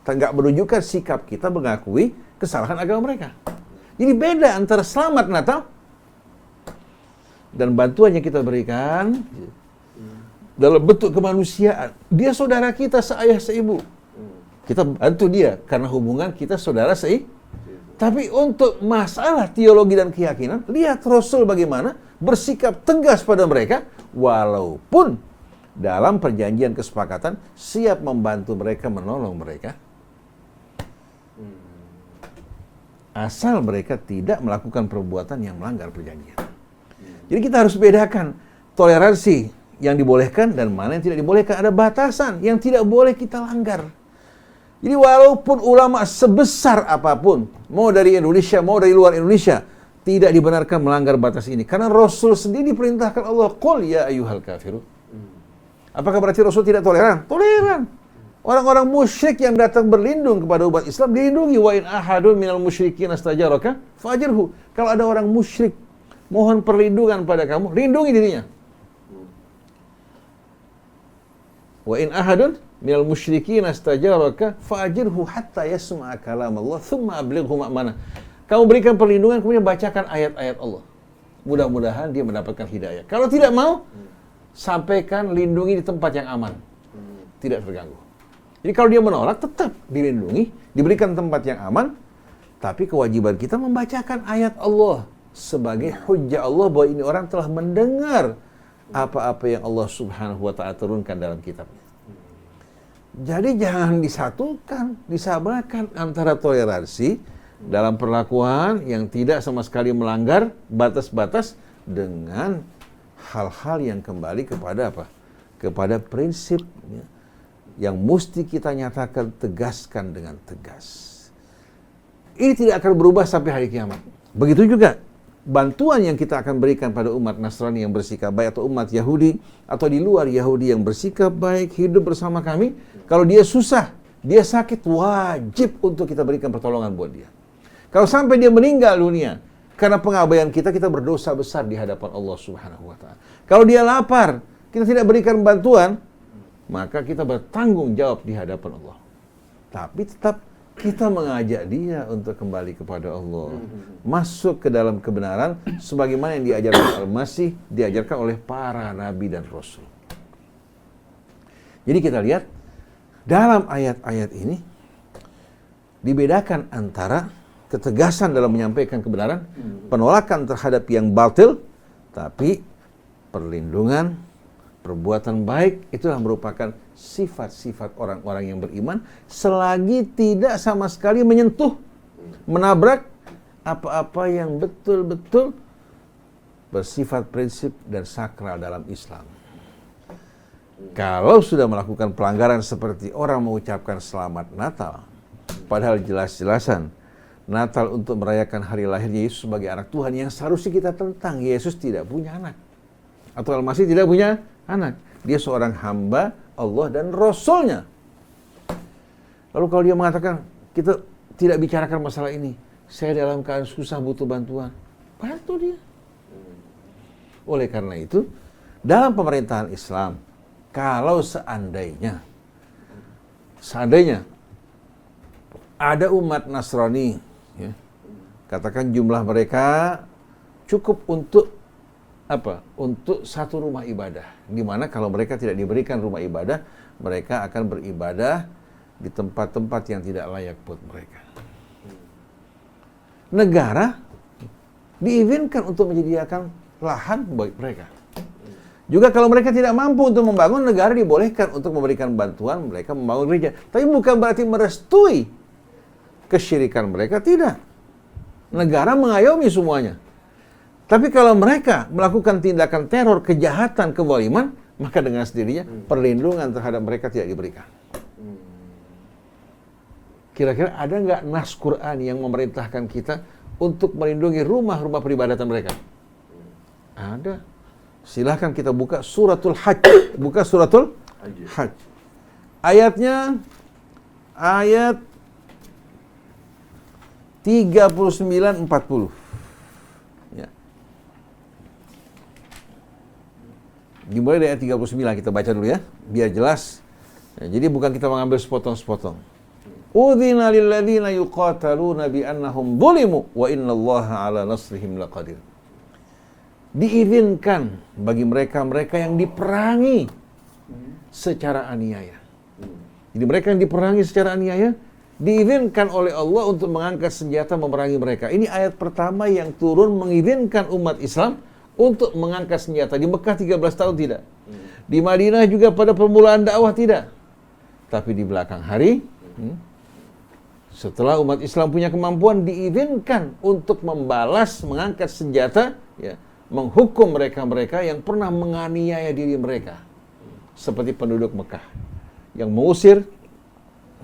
Nggak menunjukkan sikap kita mengakui kesalahan agama mereka. Jadi beda antara selamat Natal dan bantuan yang kita berikan dalam bentuk kemanusiaan. Dia saudara kita, seayah seibu. Kita bantu dia karena hubungan kita saudara seibu. Tapi untuk masalah teologi dan keyakinan, lihat Rasul bagaimana bersikap tegas pada mereka, walaupun dalam perjanjian kesepakatan siap membantu mereka, menolong mereka, asal mereka tidak melakukan perbuatan yang melanggar perjanjian. Jadi kita harus bedakan toleransi yang dibolehkan dan mana yang tidak dibolehkan. Ada batasan yang tidak boleh kita langgar. Jadi walaupun ulama sebesar apapun, mau dari Indonesia, mau dari luar Indonesia, tidak dibenarkan melanggar batas ini. Karena Rasul sendiri diperintahkan Allah, qul ya ayyuhal kafirun. Apakah berarti Rasul tidak toleran? Toleran. Orang-orang musyrik yang datang berlindung kepada umat Islam dilindungi. Wa in ahadun minal musyrikin astajaraka fajirhu. Kalau ada orang musyrik mohon perlindungan pada kamu, lindungi dirinya. Wa in ahadun minal musyrikin astajaraka fajirhu hatta yasma'a kalam Allah thumma ablighu ma'mana. Kamu berikan perlindungan, kemudian bacakan ayat-ayat Allah. Mudah-mudahan dia mendapatkan hidayah. Kalau tidak mau, sampaikan, lindungi di tempat yang aman. Tidak terganggu. Jadi kalau dia menolak, tetap dilindungi, diberikan tempat yang aman, tapi kewajiban kita membacakan ayat Allah sebagai hujjah Allah bahwa ini orang telah mendengar apa-apa yang Allah Subhanahu wa ta'ala turunkan dalam kitabnya. Jadi jangan disatukan, disamakan antara toleransi dalam perlakuan yang tidak sama sekali melanggar batas-batas dengan hal-hal yang kembali kepada apa? Kepada prinsip yang mesti kita nyatakan, tegaskan dengan tegas. Ini tidak akan berubah sampai hari kiamat. Begitu juga bantuan yang kita akan berikan pada umat Nasrani yang bersikap baik, atau umat Yahudi, atau di luar Yahudi yang bersikap baik, hidup bersama kami. Kalau dia susah, dia sakit, wajib untuk kita berikan pertolongan buat dia. Kalau sampai dia meninggal dunia karena pengabaian kita, kita berdosa besar di hadapan Allah Subhanahu wa ta'ala. Kalau dia lapar, kita tidak berikan bantuan, maka kita bertanggung jawab di hadapan Allah. Tapi tetap kita mengajak dia untuk kembali kepada Allah, masuk ke dalam kebenaran sebagaimana yang diajarkan Al-Masih, diajarkan oleh para nabi dan rasul. Jadi kita lihat dalam ayat-ayat ini dibedakan antara ketegasan dalam menyampaikan kebenaran, penolakan terhadap yang batil, tapi perlindungan, perbuatan baik, itulah merupakan sifat-sifat orang-orang yang beriman selagi tidak sama sekali menyentuh, menabrak apa-apa yang betul-betul bersifat prinsip dan sakral dalam Islam. Kalau sudah melakukan pelanggaran seperti orang mengucapkan selamat Natal, padahal jelas-jelasan Natal untuk merayakan hari lahir Yesus sebagai anak Tuhan yang seharusnya kita tentang. Yesus tidak punya anak. Atau Al-Masih tidak punya anak. Dia seorang hamba Allah dan Rasulnya. Lalu kalau dia mengatakan, kita tidak bicarakan masalah ini, saya dalam keadaan susah butuh bantuan, bantu dia. Oleh karena itu, dalam pemerintahan Islam, kalau seandainya ada umat Nasrani, ya, katakan jumlah mereka cukup untuk apa? Untuk satu rumah ibadah. Di mana kalau mereka tidak diberikan rumah ibadah, mereka akan beribadah di tempat-tempat yang tidak layak buat mereka. Negara diizinkan untuk menyediakan lahan bagi mereka. Juga kalau mereka tidak mampu untuk membangun, negara dibolehkan untuk memberikan bantuan mereka membangun gereja. Tapi bukan berarti merestui kesyirikan mereka, tidak. Negara mengayomi semuanya. Tapi kalau mereka melakukan tindakan teror, kejahatan, kezaliman, maka dengan sendirinya perlindungan terhadap mereka tidak diberikan. Kira-kira ada nggak nas Quran yang memerintahkan kita untuk melindungi rumah-rumah peribadatan mereka? Ada. Silahkan kita buka suratul Hajj. Buka suratul Hajj. Ayatnya, ayat 39-40. Ya. Dimulai dari ayat 39, kita baca dulu ya, biar jelas. Ya, jadi bukan kita mengambil sepotong-sepotong. Udzina lilladzina yuqataluna bi annahum zulimu wa innallaha ala nasrihim laqadir. Diizinkan bagi mereka-mereka yang diperangi secara aniaya. Jadi mereka yang diperangi secara aniaya diizinkan oleh Allah untuk mengangkat senjata memerangi mereka. Ini ayat pertama yang turun mengizinkan umat Islam untuk mengangkat senjata. Di Mekah 13 tahun tidak. Di Madinah juga pada permulaan dakwah tidak. Tapi di belakang hari, setelah umat Islam punya kemampuan, diizinkan untuk membalas, mengangkat senjata, ya, menghukum mereka-mereka yang pernah menganiaya diri mereka. Seperti penduduk Mekah yang mengusir,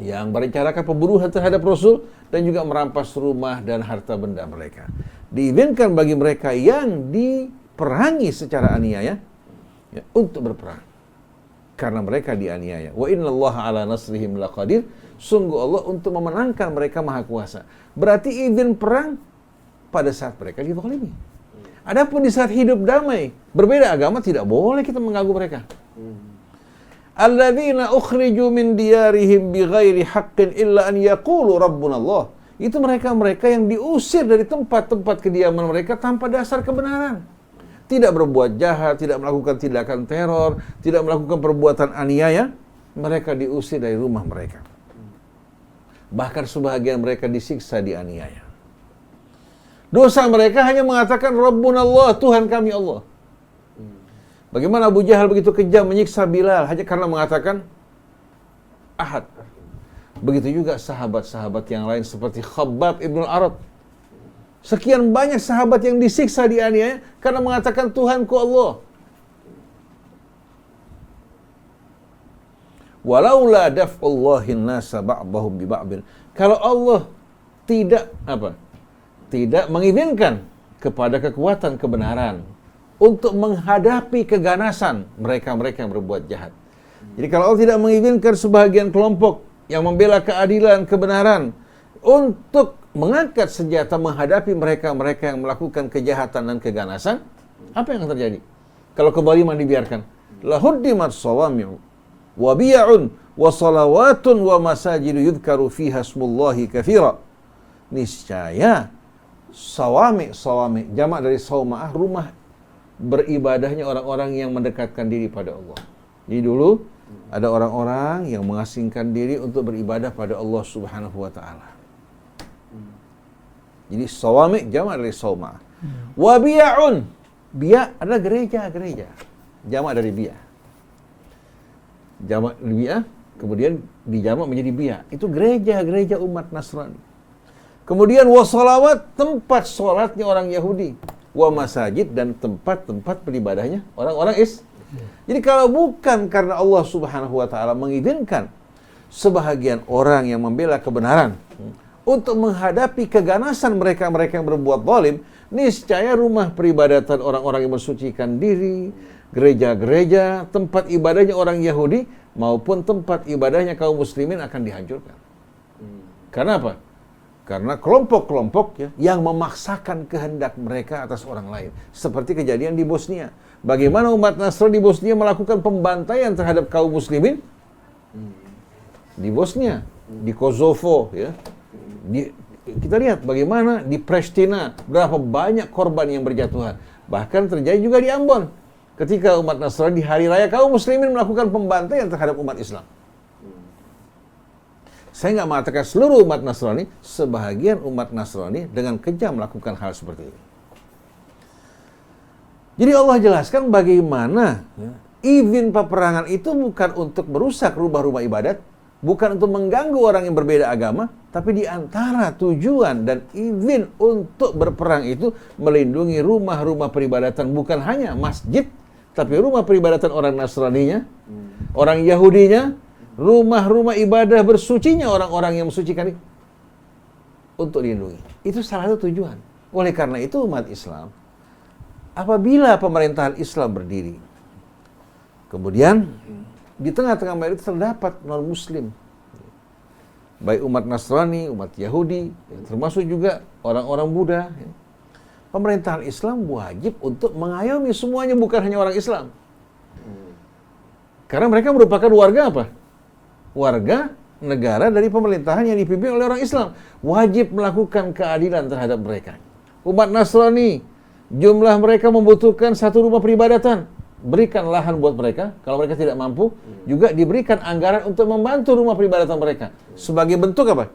yang merencanakan pembunuhan terhadap Rasul dan juga merampas rumah dan harta benda mereka. Diizinkan bagi mereka yang diperangi secara aniaya ya, untuk berperang karena mereka dianiaya. Wa innallaha ala nasrihim laqadir. Sungguh Allah untuk memenangkan mereka maha kuasa. Berarti izin perang pada saat mereka dizalimi. Adapun di saat hidup damai, berbeda agama, tidak boleh kita mengganggu mereka. Alladzina ukhriju min diyarihim bighairi haqqin illa an yaqulu rabbuna Allah. Itu mereka-mereka yang diusir dari tempat-tempat kediaman mereka tanpa dasar kebenaran. Tidak berbuat jahat, tidak melakukan tindakan teror, tidak melakukan perbuatan aniaya, mereka diusir dari rumah mereka. Bahkan sebahagian mereka disiksa dianiaya. Dosa mereka hanya mengatakan Rabbuna Allah, Tuhan kami Allah. Bagaimana Abu Jahal begitu kejam menyiksa Bilal hanya karena mengatakan Ahad. Begitu juga sahabat-sahabat yang lain seperti Khabbab ibn al-Arad. Sekian banyak sahabat yang disiksa dianiaya karena mengatakan Tuhanku Allah. Walaula daf'ullahin nasa ba'dahum bi ba'din. Kalau Allah tidak mengizinkan kepada kekuatan kebenaran untuk menghadapi keganasan mereka-mereka yang berbuat jahat. Jadi kalau Allah tidak mengizinkan sebahagian kelompok yang membela keadilan, kebenaran untuk mengangkat senjata menghadapi mereka-mereka yang melakukan kejahatan dan keganasan, apa yang akan terjadi? Kalau kezaliman dibiarkan, lahuddimat sawami'u wa biya'un wa salawatun wa masajidu yudhkaru fiha ismullahi katsira. Niscaya sawami jamak dari sauma'ah, rumah beribadahnya orang-orang yang mendekatkan diri pada Allah. Jadi dulu ada orang-orang yang mengasingkan diri untuk beribadah pada Allah Subhanahu wa taala. Jadi sawami jamak dari sauma'ah. Wa biya'un, biya adalah gereja-gereja. Jamak dari biya. Jamak biya kemudian dijamak menjadi biya. Itu gereja-gereja umat Nasrani. Kemudian wassalawat, tempat sholatnya orang Yahudi. Wa masajid, dan tempat-tempat beribadahnya orang-orang Jadi kalau bukan karena Allah Subhanahu wa taala mengizinkan sebahagian orang yang membela kebenaran untuk menghadapi keganasan mereka-mereka yang berbuat zalim, niscaya rumah peribadatan orang-orang yang mensucikan diri, gereja-gereja, tempat ibadahnya orang Yahudi maupun tempat ibadahnya kaum muslimin akan dihancurkan. Karena apa? Karena kelompok-kelompok yang memaksakan kehendak mereka atas orang lain. Seperti kejadian di Bosnia. Bagaimana umat Nasrani di Bosnia melakukan pembantaian terhadap kaum muslimin? Di Bosnia, di Kosovo, ya. Kita lihat bagaimana di Pristina, berapa banyak korban yang berjatuhan. Bahkan terjadi juga di Ambon. Ketika umat Nasrani di hari raya kaum muslimin melakukan pembantaian terhadap umat Islam. Saya nggak mengatakan seluruh umat Nasrani, sebahagian umat Nasrani dengan kejam melakukan hal seperti ini. Jadi Allah jelaskan bagaimana izin peperangan itu bukan untuk merusak rumah-rumah ibadat, bukan untuk mengganggu orang yang berbeda agama, tapi di antara tujuan dan izin untuk berperang itu melindungi rumah-rumah peribadatan, bukan hanya masjid, tapi rumah peribadatan orang Nasraninya, orang Yahudinya, rumah-rumah ibadah bersucinya orang-orang yang mensucikan itu untuk dilindungi. Itu salah satu tujuan. Oleh karena itu umat Islam, apabila pemerintahan Islam berdiri, kemudian di tengah-tengah mereka terdapat non-Muslim, baik umat Nasrani, umat Yahudi, termasuk juga orang-orang Buddha, pemerintahan Islam wajib untuk mengayomi semuanya, bukan hanya orang Islam. Karena mereka merupakan warga apa? Warga negara dari pemerintahan yang dipimpin oleh orang Islam. Wajib melakukan keadilan terhadap mereka. Umat Nasrani, jumlah mereka membutuhkan satu rumah peribadatan. Berikan lahan buat mereka. Kalau mereka tidak mampu, juga diberikan anggaran untuk membantu rumah peribadatan mereka. Sebagai bentuk apa?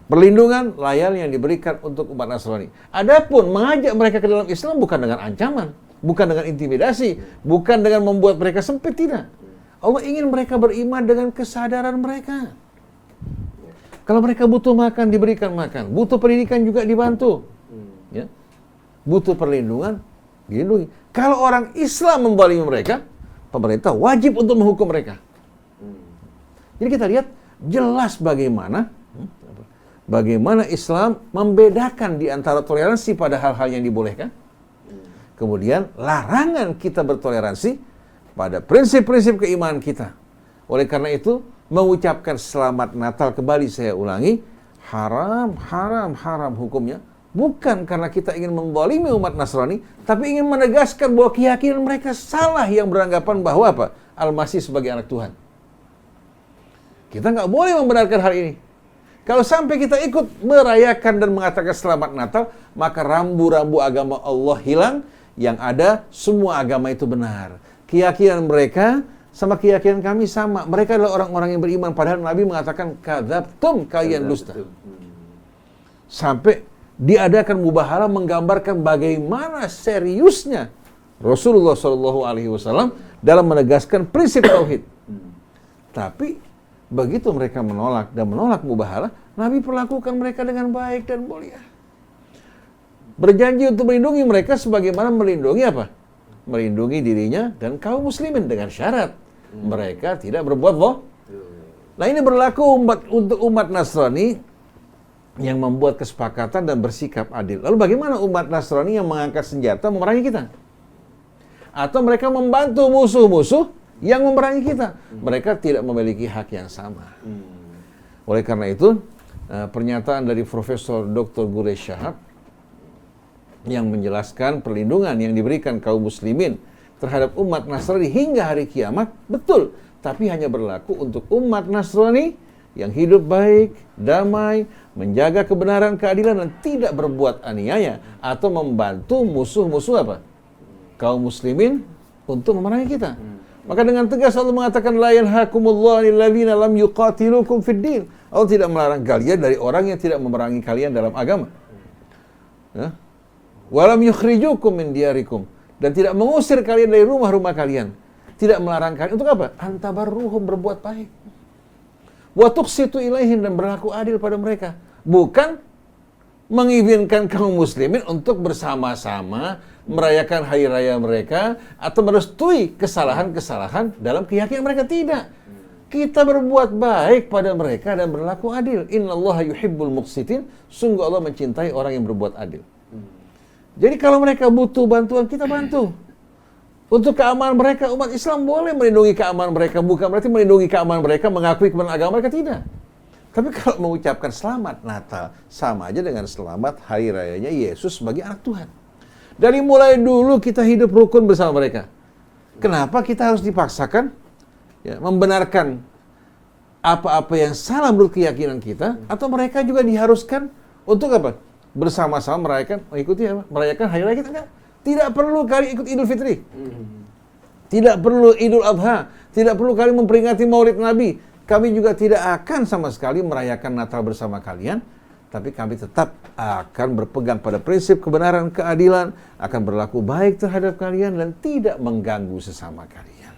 Perlindungan, layanan yang diberikan untuk umat Nasrani. Adapun mengajak mereka ke dalam Islam bukan dengan ancaman, bukan dengan intimidasi, bukan dengan membuat mereka sempit, tidak. Allah ingin mereka beriman dengan kesadaran mereka. Kalau mereka butuh makan, diberikan makan. Butuh pendidikan juga dibantu. Ya. Butuh perlindungan, dilindungi. Kalau orang Islam membalimi mereka, pemerintah wajib untuk menghukum mereka. Jadi kita lihat jelas bagaimana Islam membedakan di antara toleransi pada hal-hal yang dibolehkan. Kemudian larangan kita bertoleransi pada prinsip-prinsip keimanan kita. Oleh karena itu, mengucapkan selamat Natal, kembali saya ulangi, haram hukumnya. Bukan karena kita ingin menzalimi umat Nasrani, tapi ingin menegaskan bahwa keyakinan mereka salah yang beranggapan bahwa apa? Al-Masih sebagai anak Tuhan. Kita nggak boleh membenarkan hal ini. Kalau sampai kita ikut merayakan dan mengatakan selamat Natal, maka rambu-rambu agama Allah hilang, yang ada semua agama itu benar. Keyakinan mereka sama keyakinan kami sama. Mereka adalah orang-orang yang beriman, padahal Nabi mengatakan kadzabtum, kalian dusta. Sampai diadakan mubahalah menggambarkan bagaimana seriusnya Rasulullah SAW dalam menegaskan prinsip tauhid. Tapi begitu mereka menolak mubahalah, Nabi perlakukan mereka dengan baik dan mulia. Berjanji untuk melindungi mereka sebagaimana melindungi apa? Melindungi dirinya dan kaum muslimin dengan syarat mereka tidak berbuat bohong. Nah, ini berlaku untuk umat Nasrani yang membuat kesepakatan dan bersikap adil. Lalu bagaimana umat Nasrani yang mengangkat senjata memerangi kita? Atau mereka membantu musuh-musuh yang memerangi kita? Mereka tidak memiliki hak yang sama. Oleh karena itu, pernyataan dari Profesor Dr. Gurey Shahab yang menjelaskan perlindungan yang diberikan kaum muslimin terhadap umat Nasrani hingga hari kiamat, betul. Tapi hanya berlaku untuk umat Nasrani yang hidup baik, damai, menjaga kebenaran, keadilan, dan tidak berbuat aniaya atau membantu musuh-musuh apa? Kaum muslimin untuk memerangi kita. Maka dengan tegas Allah mengatakan la yanhakumullahu 'anil ladzina lam yuqatilukum fid din. Allah tidak melarang kalian dari orang yang tidak memerangi kalian dalam agama. Ya? Wa lam yukhrijukum min diyarikum, dan tidak mengusir kalian dari rumah-rumah kalian. Tidak melarang kalian untuk apa? Antabarruhum, berbuat baik. Wa tuqsitu ilaihim, dan berlaku adil pada mereka. Bukan mengizinkan kaum muslimin untuk bersama-sama merayakan hari raya mereka atau merestui kesalahan-kesalahan dalam keyakinan mereka. Tidak. Kita berbuat baik pada mereka dan berlaku adil. Innallaha yuhibbul muqsitin. Sungguh Allah mencintai orang yang berbuat adil. Jadi kalau mereka butuh bantuan, kita bantu. Untuk keamanan mereka, umat Islam boleh melindungi keamanan mereka. Bukan berarti melindungi keamanan mereka, mengakui kebenaran agama mereka, tidak. Tapi kalau mengucapkan selamat Natal, sama aja dengan selamat hari rayanya Yesus sebagai anak Tuhan. Dari mulai dulu kita hidup rukun bersama mereka. Kenapa kita harus dipaksakan membenarkan apa-apa yang salah menurut keyakinan kita, atau mereka juga diharuskan untuk apa? Bersama-sama merayakan hari raya kita? Enggak. Tidak perlu kalian ikut Idul Fitri. Tidak perlu Idul Adha. Tidak perlu kalian memperingati Maulid Nabi. Kami juga tidak akan sama sekali merayakan Natal bersama kalian. Tapi kami tetap akan berpegang pada prinsip kebenaran, keadilan, akan berlaku baik terhadap kalian dan tidak mengganggu sesama kalian.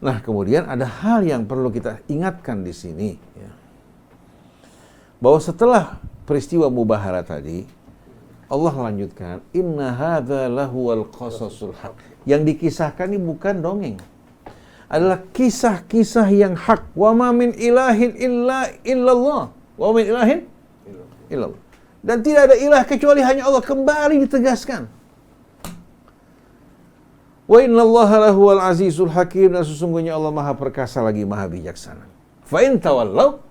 Nah, kemudian ada hal yang perlu kita ingatkan di sini. Bahwa setelah peristiwa mubahalah tadi, Allah lanjutkan, inna hadza lahuwal qasasul haq. Yang dikisahkan ini bukan dongeng. Adalah kisah-kisah yang hak. Wa ma min ilahin illallah. Wa min ilahin illallah. Dan tidak ada ilah kecuali hanya Allah. Kembali ditegaskan. Wa innallaha lahuwal azizul hakim. Dan sesungguhnya Allah Maha Perkasa lagi Maha Bijaksana. Fa in tawallaw,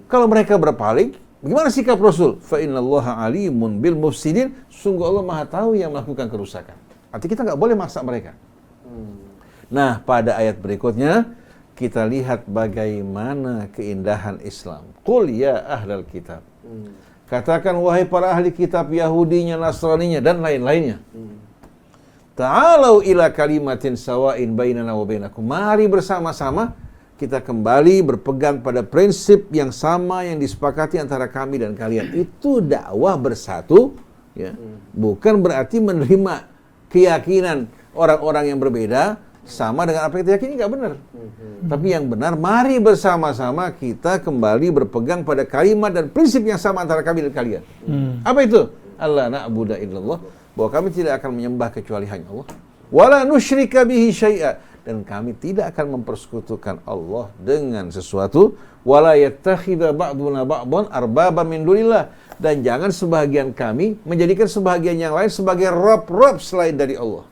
kalau mereka berpaling, bagaimana sikap Rasul? Fa innallaha alimun bil mufsidin. Sungguh Allah Maha tahu yang melakukan kerusakan. Artinya kita nggak boleh maksa mereka. Nah, pada ayat berikutnya kita lihat bagaimana keindahan Islam. Qul ya ahlal kitab. Katakan wahai para ahli kitab, Yahudinya, Nasraninya, dan lain-lainnya. Ta'alau ila kalimatin sawa'in bainana wa bainakum. Mari bersama-sama kita kembali berpegang pada prinsip yang sama yang disepakati antara kami dan kalian. Itu dakwah bersatu, ya. Bukan berarti menerima keyakinan orang-orang yang berbeda sama dengan apa yang kita yakini, nggak benar. Tapi yang benar, mari bersama-sama kita kembali berpegang pada kalimat dan prinsip yang sama antara kami dan kalian. Apa itu? Allah na'budu illallah, bahwa kami tidak akan menyembah kecuali hanya Allah. Wala nusyrika bihi syai'a, dan kami tidak akan mempersekutukan Allah dengan sesuatu. Wala yattakhidha ba'duna ba'dhan arbaba min dunillah, dan jangan sebahagian kami menjadikan sebahagian yang lain sebagai rob-rob selain dari Allah.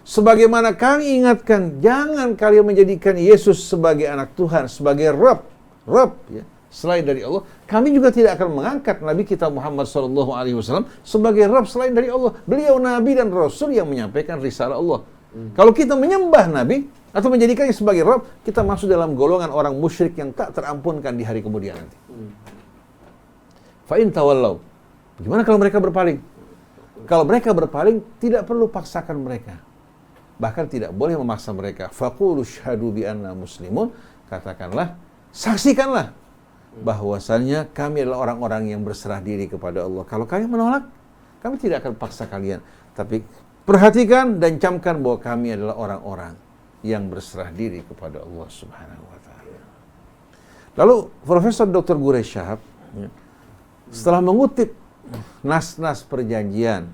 Sebagaimana kami ingatkan, jangan kalian menjadikan Yesus sebagai anak Tuhan, sebagai rob ya, selain dari Allah. Kami juga tidak akan mengangkat Nabi kita Muhammad SAW sebagai rob selain dari Allah. Beliau Nabi dan Rasul yang menyampaikan risalah Allah. Kalau kita menyembah Nabi atau menjadikannya sebagai rob, kita masuk dalam golongan orang musyrik yang tak terampunkan di hari kemudian nanti. Fa in tawallau, gimana kalau mereka berpaling? Kalau mereka berpaling, tidak perlu paksakan mereka. Bahkan tidak boleh memaksa mereka. Faqulu syhadu bi anna muslimun, katakanlah, saksikanlah bahwasannya kami adalah orang-orang yang berserah diri kepada Allah. Kalau kalian menolak, kami tidak akan paksa kalian. Tapi perhatikan dan camkan bahwa kami adalah orang-orang yang berserah diri kepada Allah Subhanahu wa taala. Lalu Profesor Dr. Quraish Shahab setelah mengutip nas-nas perjanjian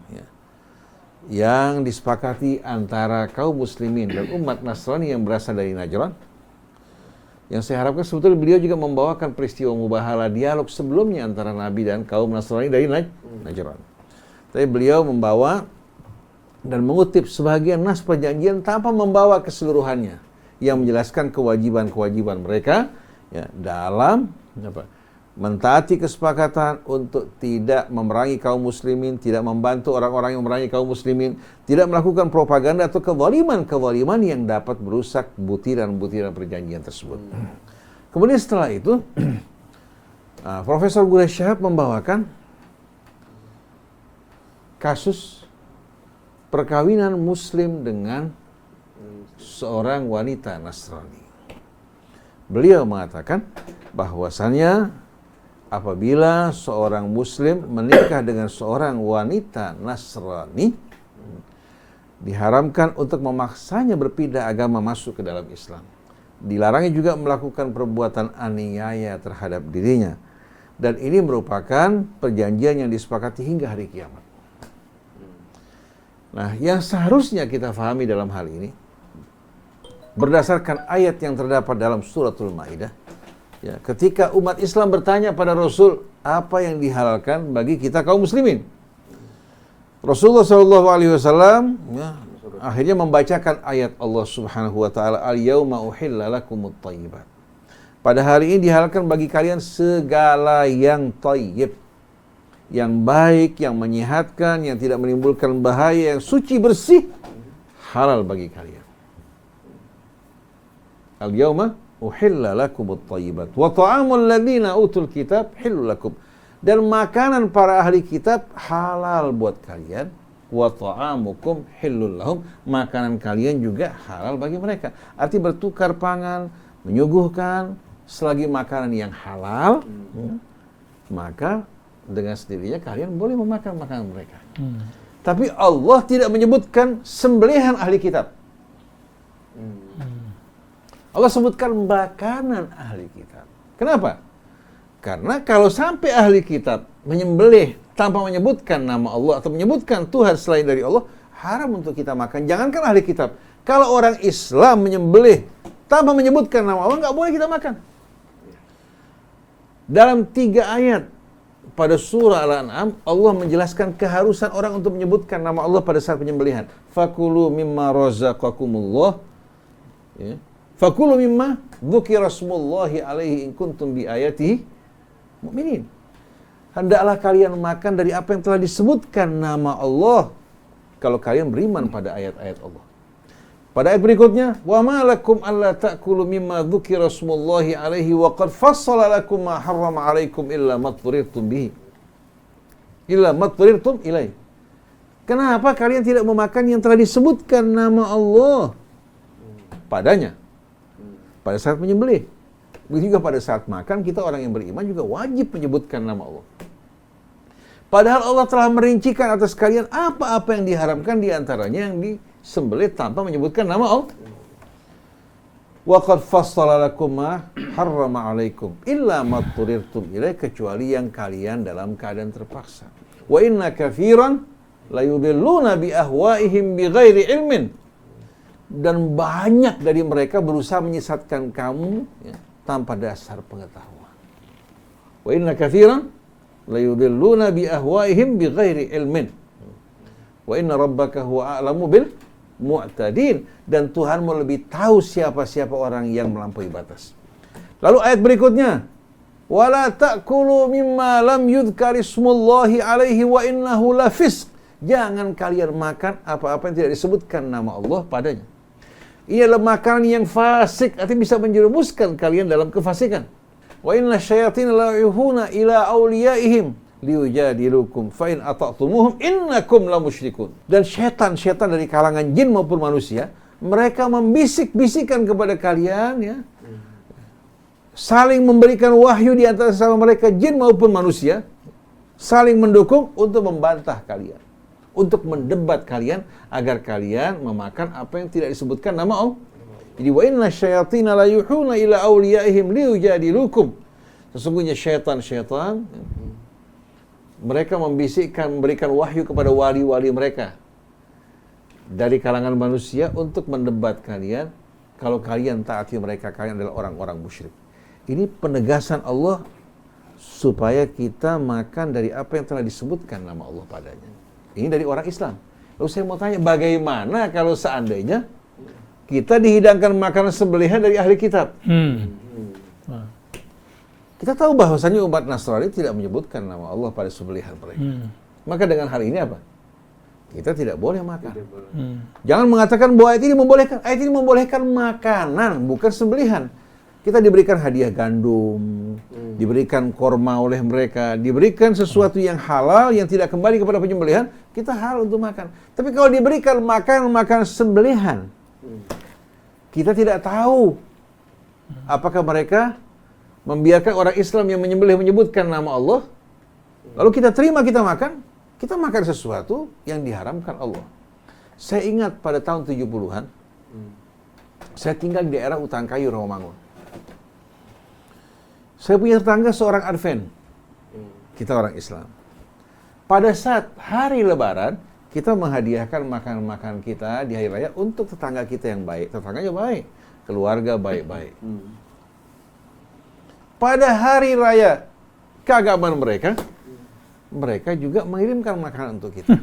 yang disepakati antara kaum muslimin dan umat Nasrani yang berasal dari Najran, yang saya harapkan sebetulnya beliau juga membawakan peristiwa mubahalah dialog sebelumnya antara Nabi dan kaum Nasrani dari Najran. Tapi beliau membawa dan mengutip sebagian nas perjanjian tanpa membawa keseluruhannya, yang menjelaskan kewajiban-kewajiban mereka ya, dalam mentaati kesepakatan untuk tidak memerangi kaum muslimin, tidak membantu orang-orang yang memerangi kaum muslimin, tidak melakukan propaganda atau kezaliman yang dapat merusak butiran-butiran perjanjian tersebut. Kemudian setelah itu, Profesor Quraish Shahab membawakan kasus perkawinan muslim dengan seorang wanita Nasrani. Beliau mengatakan bahwasannya apabila seorang muslim menikah dengan seorang wanita Nasrani, diharamkan untuk memaksanya berpindah agama masuk ke dalam Islam. Dilarangnya juga melakukan perbuatan aniaya terhadap dirinya. Dan ini merupakan perjanjian yang disepakati hingga hari kiamat. Nah, yang seharusnya kita fahami dalam hal ini, berdasarkan ayat yang terdapat dalam suratul Maidah, ya, ketika umat Islam bertanya pada Rasul, apa yang dihalalkan bagi kita kaum muslimin? Rasulullah SAW akhirnya membacakan ayat Allah Subhanahu wa taala, al-yauma uhilla lakumut thayyibat. Pada hari ini dihalalkan bagi kalian segala yang thayyib, yang baik, yang menyehatkan, yang tidak menimbulkan bahaya, yang suci bersih, halal bagi kalian. Al-yauma uhilla lakumut thayyibat wa ta'amul ladzina utul kitab hillul lakum, dan makanan para ahli kitab halal buat kalian, wa ta'amukum hillul lahum, makanan kalian juga halal bagi mereka. Arti bertukar pangan, menyuguhkan selagi makanan yang halal, maka dengan sendirinya kalian boleh memakan makanan mereka. Tapi Allah tidak menyebutkan sembelihan ahli kitab. Allah sebutkan makanan ahli kitab. Kenapa? Karena kalau sampai ahli kitab menyembelih tanpa menyebutkan nama Allah atau menyebutkan Tuhan selain dari Allah, haram untuk kita makan. Jangankan ahli kitab, kalau orang Islam menyembelih tanpa menyebutkan nama Allah, nggak boleh kita makan. Dalam 3 ayat pada surah Al-An'am, Allah menjelaskan keharusan orang untuk menyebutkan nama Allah pada saat penyembelihan. Fakulu mimma razaqakumullah, ya. Fakulu mimma dzukira smullahi alaihi in kuntum bi ayatihi mu'minin. Hendaklah kalian makan dari apa yang telah disebutkan nama Allah kalau kalian beriman pada ayat-ayat Allah. Pada ayat berikutnya, wa ma lakum alla ta'kulu mimma dzukira smullahi alaihi wa qad fassala lakum ma harrama alaikum illa ma turirtum bihi. Illa ma turirtum ilaihi. Kenapa kalian tidak memakan yang telah disebutkan nama Allah padanya pada saat menyembelih? Begitu juga pada saat makan, kita orang yang beriman juga wajib menyebutkan nama Allah. Padahal Allah telah merincikan atas kalian apa-apa yang diharamkan, diantaranya yang disembelih tanpa menyebutkan nama Allah. Wa qad fassala lakum ma harrama alaikum illa ma turirtum ilaih, kecuali yang kalian dalam keadaan terpaksa. Wa inna katsiran la yudilluna bi ahwaihim bi ghairi ilmin. dan banyak dari mereka berusaha menyesatkan kamu ya, tanpa dasar pengetahuan. Wa inna katsiran la yudilluna bi ahwaihim bighairi ilmin. Wa inna rabbaka huwa a'lamu bil mu'tadin, dan Tuhanmu lebih tahu siapa-siapa orang yang melampaui batas. Lalu ayat berikutnya, wala ta'kulu mimma lam yudhkar ismullahi alaihi wa innahu lafisq. Jangan kalian makan apa-apa yang tidak disebutkan nama Allah padanya. Ini adalah makanan yang fasik, artinya bisa menjerumuskan kalian dalam kefasikan. Wa inna syayatin la yuhuna ila awliyaihim liyujadilukum fa in ata'tumuhum innakum la musyrikun. Dan syaitan-syaitan dari kalangan jin maupun manusia, mereka membisik-bisikan kepada kalian ya. Saling memberikan wahyu di antara sama mereka jin maupun manusia, saling mendukung untuk membantah kalian, untuk mendebat kalian agar kalian memakan apa yang tidak disebutkan nama Allah. Jadi wa inna syayatin la yuhuna ila awliyaihim liyujadilukum. Sesungguhnya syaitan-syaitan mereka membisikkan, memberikan wahyu kepada wali-wali mereka dari kalangan manusia untuk mendebat kalian. Kalau kalian taati mereka, kalian adalah orang-orang musyrik. Ini penegasan Allah supaya kita makan dari apa yang telah disebutkan nama Allah padanya. Ini dari orang Islam. Lalu saya mau tanya, bagaimana kalau seandainya kita dihidangkan makanan sembelihan dari ahli kitab? Kita tahu bahwasanya umat Nasrani tidak menyebutkan nama Allah pada sembelihan mereka. Maka dengan hal ini apa? Kita tidak boleh makan. Jangan mengatakan bahwa ayat ini membolehkan. Ayat ini membolehkan makanan, bukan sembelihan. Kita diberikan hadiah gandum, diberikan korma oleh mereka, diberikan sesuatu yang halal yang tidak kembali kepada penyembelihan, kita halal untuk makan. Tapi kalau diberikan makan sembelihan, kita tidak tahu apakah mereka membiarkan orang Islam yang menyembelih menyebutkan nama Allah, lalu kita terima, kita makan sesuatu yang diharamkan Allah. Saya ingat pada tahun 70-an, saya tinggal di daerah Utangkayu, Rawamangun. Saya punya tetangga seorang Advent. Kita orang Islam. Pada saat hari Lebaran, kita menghadiahkan makanan-makanan kita di hari raya untuk tetangga kita yang baik. Tetangganya baik, keluarga baik-baik. Pada hari raya keagamaan mereka, mereka juga mengirimkan makanan untuk kita.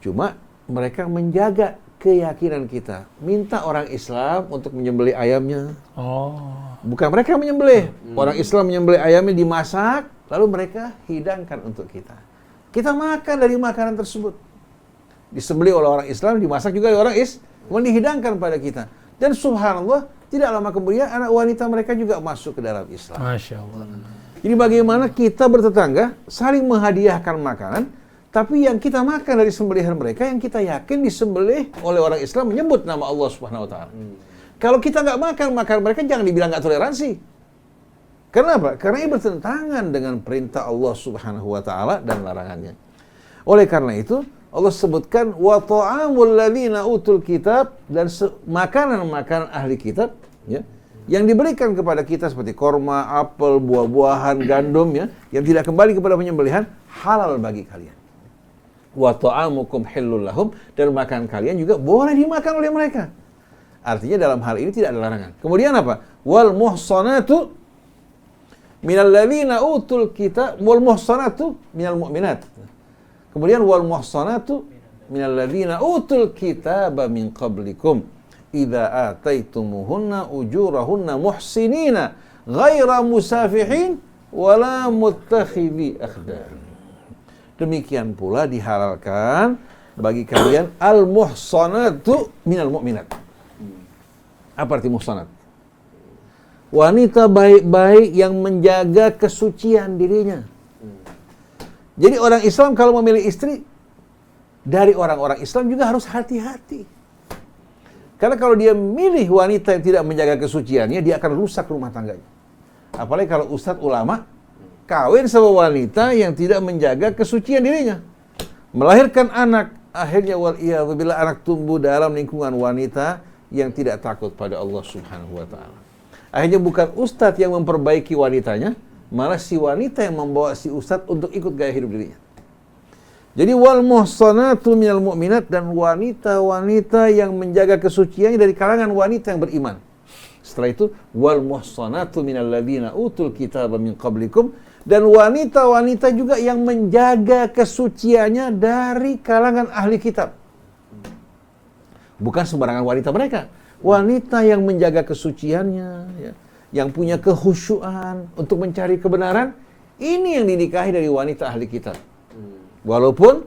Cuma mereka menjaga keyakinan kita. Minta orang Islam untuk menyembelih ayamnya. Bukan mereka menyembelih. Orang Islam menyembelih ayamnya, dimasak, lalu mereka hidangkan untuk kita. Kita makan dari makanan tersebut. Disembelih oleh orang Islam, dimasak juga oleh orang Islam, dihidangkan pada kita. Dan subhanallah, tidak lama kemudian anak wanita mereka juga masuk ke dalam Islam. Masya Allah. Jadi bagaimana kita bertetangga saling menghadiahkan makanan, tapi yang kita makan dari sembelihan mereka yang kita yakin disembelih oleh orang Islam menyebut nama Allah Subhanahu wa taala. Kalau kita nggak makan mereka, jangan dibilang nggak toleransi. Kenapa? Karena ini bertentangan dengan perintah Allah Subhanahu wa taala dan larangannya. Oleh karena itu, Allah sebutkan wa ta'amul ladzina utul kitab, dan makanan-makanan ahli kitab ya, yang diberikan kepada kita seperti korma, apel, buah-buahan, gandum ya, yang tidak kembali kepada penyembelihan, halal bagi kalian. Wa ta'amukum hillul lahum, dan makanan kalian juga boleh dimakan oleh mereka. Artinya dalam hal ini tidak ada larangan. Kemudian apa? Wal muhsanatu minal ladzina utul kitab wal muhsanatu minal mu'minat. Kemudian wal muhsanatu minal ladzina utul kitaba min qablikum idza ataitumuhunna ujurahunna muhsinina ghaira musafihin wala muttakhidhi akhdan. Demikian pula dihalalkan bagi kalian al muhsanatu minal mu'minat. Apa arti muhsanat? Wanita baik-baik yang menjaga kesucian dirinya. Jadi orang Islam kalau memilih istri dari orang-orang Islam juga harus hati-hati. Karena kalau dia milih wanita yang tidak menjaga kesuciannya, dia akan rusak rumah tangganya. Apalagi kalau ustadz ulama kawin sama wanita yang tidak menjaga kesucian dirinya, melahirkan anak, akhirnya waliyadzubillah anak tumbuh dalam lingkungan wanita yang tidak takut pada Allah Subhanahu wa taala. Akhirnya bukan ustadz yang memperbaiki wanitanya, malah si wanita yang membawa si ustadz untuk ikut gaya hidup dirinya. Jadi wal muhsanatu minal mu'minat, dan wanita-wanita yang menjaga kesuciannya dari kalangan wanita yang beriman. Setelah itu wal muhsanatu minal ladzina utul kitaba min qablikum, dan wanita-wanita juga yang menjaga kesuciannya dari kalangan ahli kitab. Bukan sembarangan wanita mereka. Wanita yang menjaga kesuciannya, ya, yang punya kehusyuan untuk mencari kebenaran, ini yang dinikahi dari wanita ahli kitab. Walaupun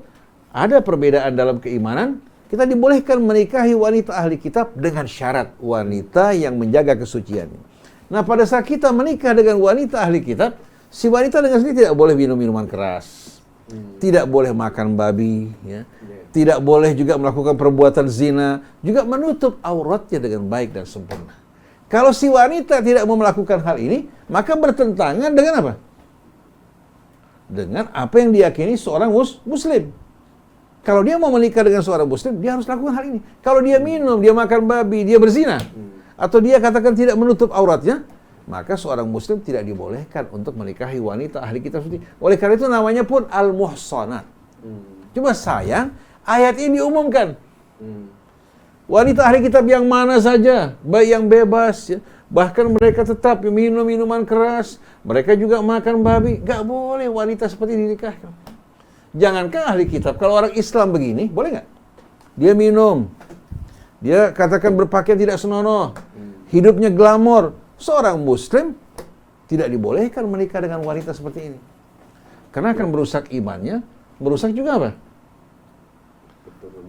ada perbedaan dalam keimanan, kita dibolehkan menikahi wanita ahli kitab dengan syarat wanita yang menjaga kesuciannya. Nah, pada saat kita menikah dengan wanita ahli kitab, si wanita dengan sendiri tidak boleh minum minuman keras, tidak boleh makan babi, ya, tidak boleh juga melakukan perbuatan zina, juga menutup auratnya dengan baik dan sempurna. Kalau si wanita tidak mau melakukan hal ini, maka bertentangan dengan apa? Dengan apa yang diyakini seorang muslim. Kalau dia mau menikah dengan seorang muslim, dia harus lakukan hal ini. Kalau dia minum, dia makan babi, dia berzina, atau dia katakan tidak menutup auratnya, maka seorang muslim tidak dibolehkan untuk menikahi wanita ahli kitab seperti. Oleh karena itu namanya pun al-muhsanat. Cuma sayang, ayat ini diumumkan. Wanita ahli kitab yang mana saja, baik yang bebas, ya, bahkan mereka tetap minum minuman keras, mereka juga makan babi, gak boleh wanita seperti ini dinikahkan. Jangankan ahli kitab, kalau orang Islam begini, boleh nggak? Dia minum, dia katakan berpakaian tidak senonoh, hidupnya glamor. Seorang muslim tidak dibolehkan menikah dengan wanita seperti ini. Karena akan merusak imannya, merusak juga apa?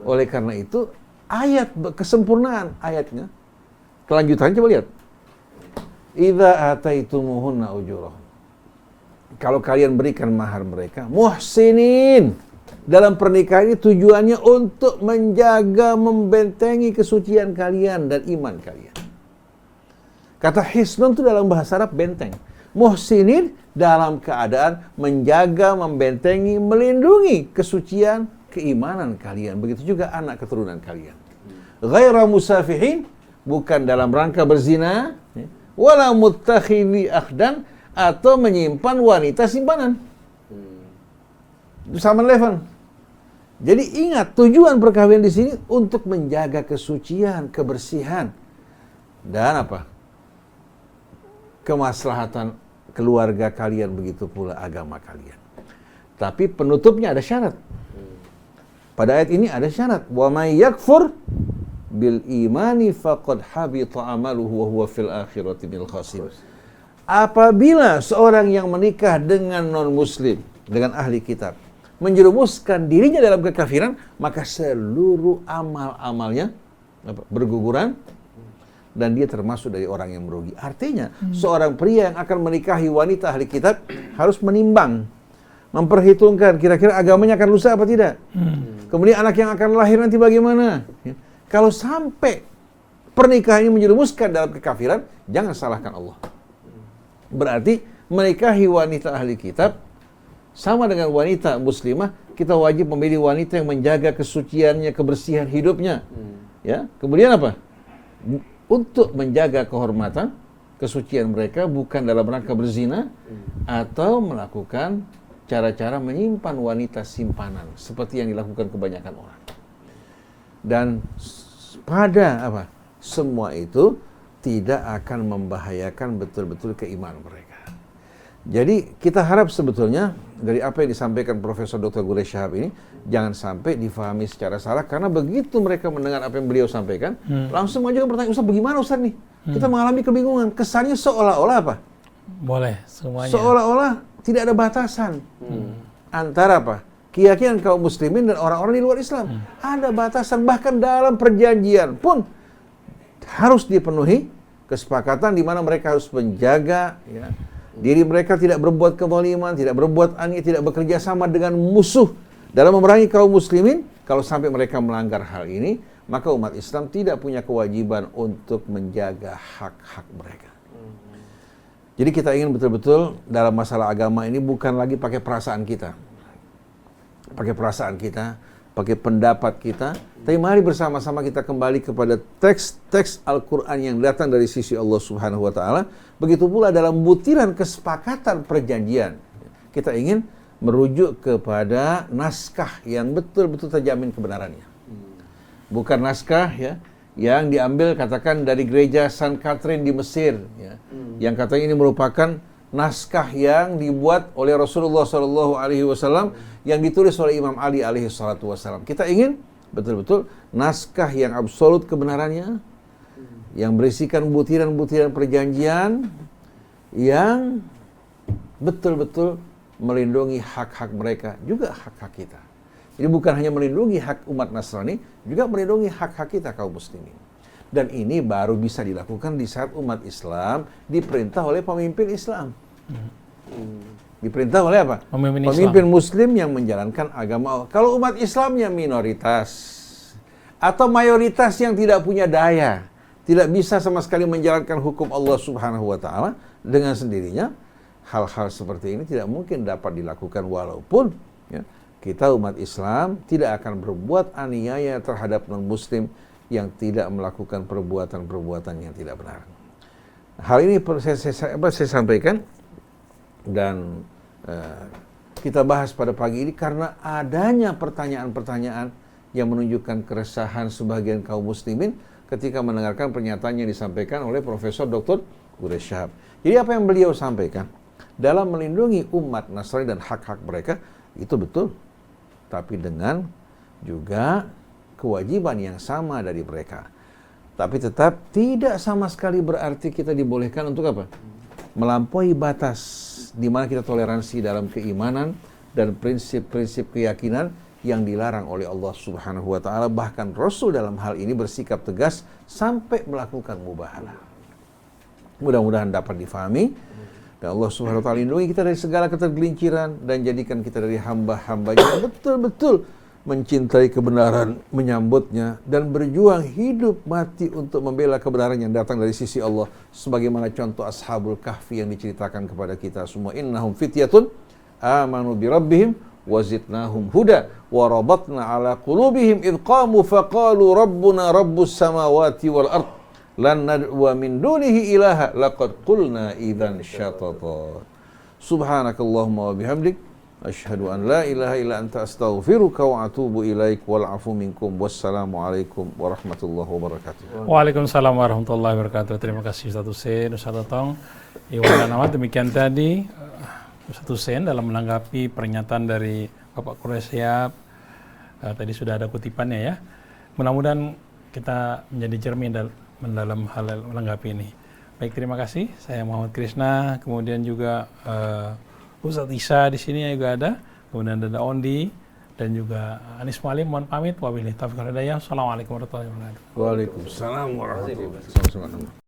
Oleh karena itu, ayat kesempurnaan ayatnya, kelanjutannya coba lihat. Idza ataitumuhunna ujurahum. Kalau kalian berikan mahar mereka, muhsinin. Dalam pernikahan ini tujuannya untuk menjaga, membentengi kesucian kalian dan iman kalian. Kata hisnun itu dalam bahasa Arab benteng. Muhsinin dalam keadaan menjaga, membentengi, melindungi kesucian, keimanan kalian. Begitu juga anak keturunan kalian. Ghaira musafihin, bukan dalam rangka berzina, wala muttakhidhi akhdan, atau menyimpan wanita simpanan. Itu sama level. Jadi ingat, tujuan perkawinan di sini untuk menjaga kesucian, kebersihan, dan apa? Kemaslahatan keluarga kalian, begitu pula agama kalian. Tapi penutupnya ada syarat. Pada ayat ini ada syarat. Wa may yakfur bil imani faqad habita amaluhu wa huwa fil akhirati minal khasirin. Apabila seorang yang menikah dengan non-muslim, dengan ahli kitab, menjerumuskan dirinya dalam kekafiran, maka seluruh amal-amalnya berguguran dan dia termasuk dari orang yang merugi. Artinya, seorang pria yang akan menikahi wanita ahli kitab harus menimbang, memperhitungkan kira-kira agamanya akan rusak apa tidak. Kemudian anak yang akan lahir nanti bagaimana? Kalau sampai pernikahan ini menjerumuskan dalam kekafiran, jangan salahkan Allah. Berarti menikahi wanita ahli kitab sama dengan wanita muslimah, kita wajib memilih wanita yang menjaga kesuciannya, kebersihan hidupnya. Ya, kemudian apa? Untuk menjaga kehormatan, kesucian mereka, bukan dalam rangka berzina atau melakukan cara-cara menyimpan wanita simpanan seperti yang dilakukan kebanyakan orang. Dan pada apa? Semua itu tidak akan membahayakan betul-betul keimanan mereka. Jadi kita harap sebetulnya dari apa yang disampaikan Profesor Dr. Quraish Shihab ini jangan sampai difahami secara salah, karena begitu mereka mendengar apa yang beliau sampaikan, langsung aja bertanya, Ustaz bagaimana Ustaz nih? Kita mengalami kebingungan. Kesannya seolah-olah apa? Boleh semuanya. Seolah-olah tidak ada batasan antara apa? Keyakinan kaum muslimin dan orang-orang di luar Islam. Ada batasan, bahkan dalam perjanjian pun harus dipenuhi kesepakatan di mana mereka harus menjaga, ya, diri mereka tidak berbuat kezaliman, tidak berbuat aneh, tidak bekerja sama dengan musuh dalam memerangi kaum muslimin. Kalau sampai mereka melanggar hal ini, maka umat Islam tidak punya kewajiban untuk menjaga hak-hak mereka. Jadi kita ingin betul-betul dalam masalah agama ini bukan lagi pakai perasaan kita. Pakai perasaan kita, pakai pendapat kita, tapi mari bersama-sama kita kembali kepada teks-teks Al-Quran yang datang dari sisi Allah Subhanahu wa Ta'ala. Begitu pula dalam butiran kesepakatan perjanjian, kita ingin merujuk kepada naskah yang betul-betul terjamin kebenarannya. Bukan naskah ya yang diambil katakan dari gereja San Catherine di Mesir ya. Yang katanya ini merupakan naskah yang dibuat oleh Rasulullah SAW yang ditulis oleh Imam Ali alaihi salatu wassalam. Kita ingin betul-betul naskah yang absolut kebenarannya, yang berisikan butiran-butiran perjanjian yang betul-betul melindungi hak-hak mereka, juga hak-hak kita. Jadi bukan hanya melindungi hak umat Nasrani, juga melindungi hak-hak kita kaum muslimin. Dan ini baru bisa dilakukan di saat umat Islam diperintah oleh pemimpin Islam. Diperintah oleh apa? Pemimpin Muslim yang menjalankan agama Allah. Kalau umat Islamnya minoritas atau mayoritas yang tidak punya daya, tidak bisa sama sekali menjalankan hukum Allah Subhanahu wa taala, dengan sendirinya hal-hal seperti ini tidak mungkin dapat dilakukan walaupun ya, kita umat Islam tidak akan berbuat aniaya terhadap non-muslim yang tidak melakukan perbuatan-perbuatan yang tidak benar. Hal ini saya sampaikan dan kita bahas pada pagi ini karena adanya pertanyaan-pertanyaan yang menunjukkan keresahan sebagian kaum muslimin ketika mendengarkan pernyataan yang disampaikan oleh Profesor Dr. Quraish Shihab. Jadi apa yang beliau sampaikan dalam melindungi umat Nasrani dan hak-hak mereka itu betul, tapi dengan juga kewajiban yang sama dari mereka. Tapi tetap tidak sama sekali berarti kita dibolehkan untuk apa? Melampaui batas di mana kita toleransi dalam keimanan dan prinsip-prinsip keyakinan yang dilarang oleh Allah Subhanahu wa taala. Bahkan Rasul dalam hal ini bersikap tegas sampai melakukan mubahalah. Mudah-mudahan dapat difahami. Dan Allah Subhanahu wa taala lindungi kita dari segala ketergelinciran dan jadikan kita dari hamba-hambanya yang betul-betul mencintai kebenaran, menyambutnya dan berjuang hidup mati untuk membela kebenaran yang datang dari sisi Allah, sebagaimana contoh Ashabul Kahfi yang diceritakan kepada kita semua. Innahum fityatun amanu bi rabbihim wa zidnahum huda wa rabatna ala qulubihim id qamu faqalu rabbuna rabbus samawati wal ard lan nad'u min dunihi ilaha laqad qulna idzan syatata. Subhanakallahumma wa bihamdik asyhadu an la ilaha illa anta astaghfiruka wa atubu ilaik wal afu minkum. Wassalamu alaikum warahmatullahi wabarakatuh. Waalaikumsalam warahmatullahi wabarakatuh. Terima kasih Ustaz Hussein, Ustaz Totong, Iwan dan Ahmad. Demikian tadi Ustaz Hussein dalam menanggapi pernyataan dari Bapak Quraish Shihab. Tadi sudah ada kutipannya ya. Mudah-mudahan kita menjadi cermin dalam hal menanggapi ini. Baik, terima kasih. Saya Muhammad Krishna, kemudian juga Ustaz Isa di sini juga ada, kemudian ada Ondi dan juga Anis Mualim. Mohon pamit. Wabillahi taufiq wal hidayah. Assalamualaikum warahmatullahi wabarakatuh. Waalaikumsalam warahmatullahi wabarakatuh.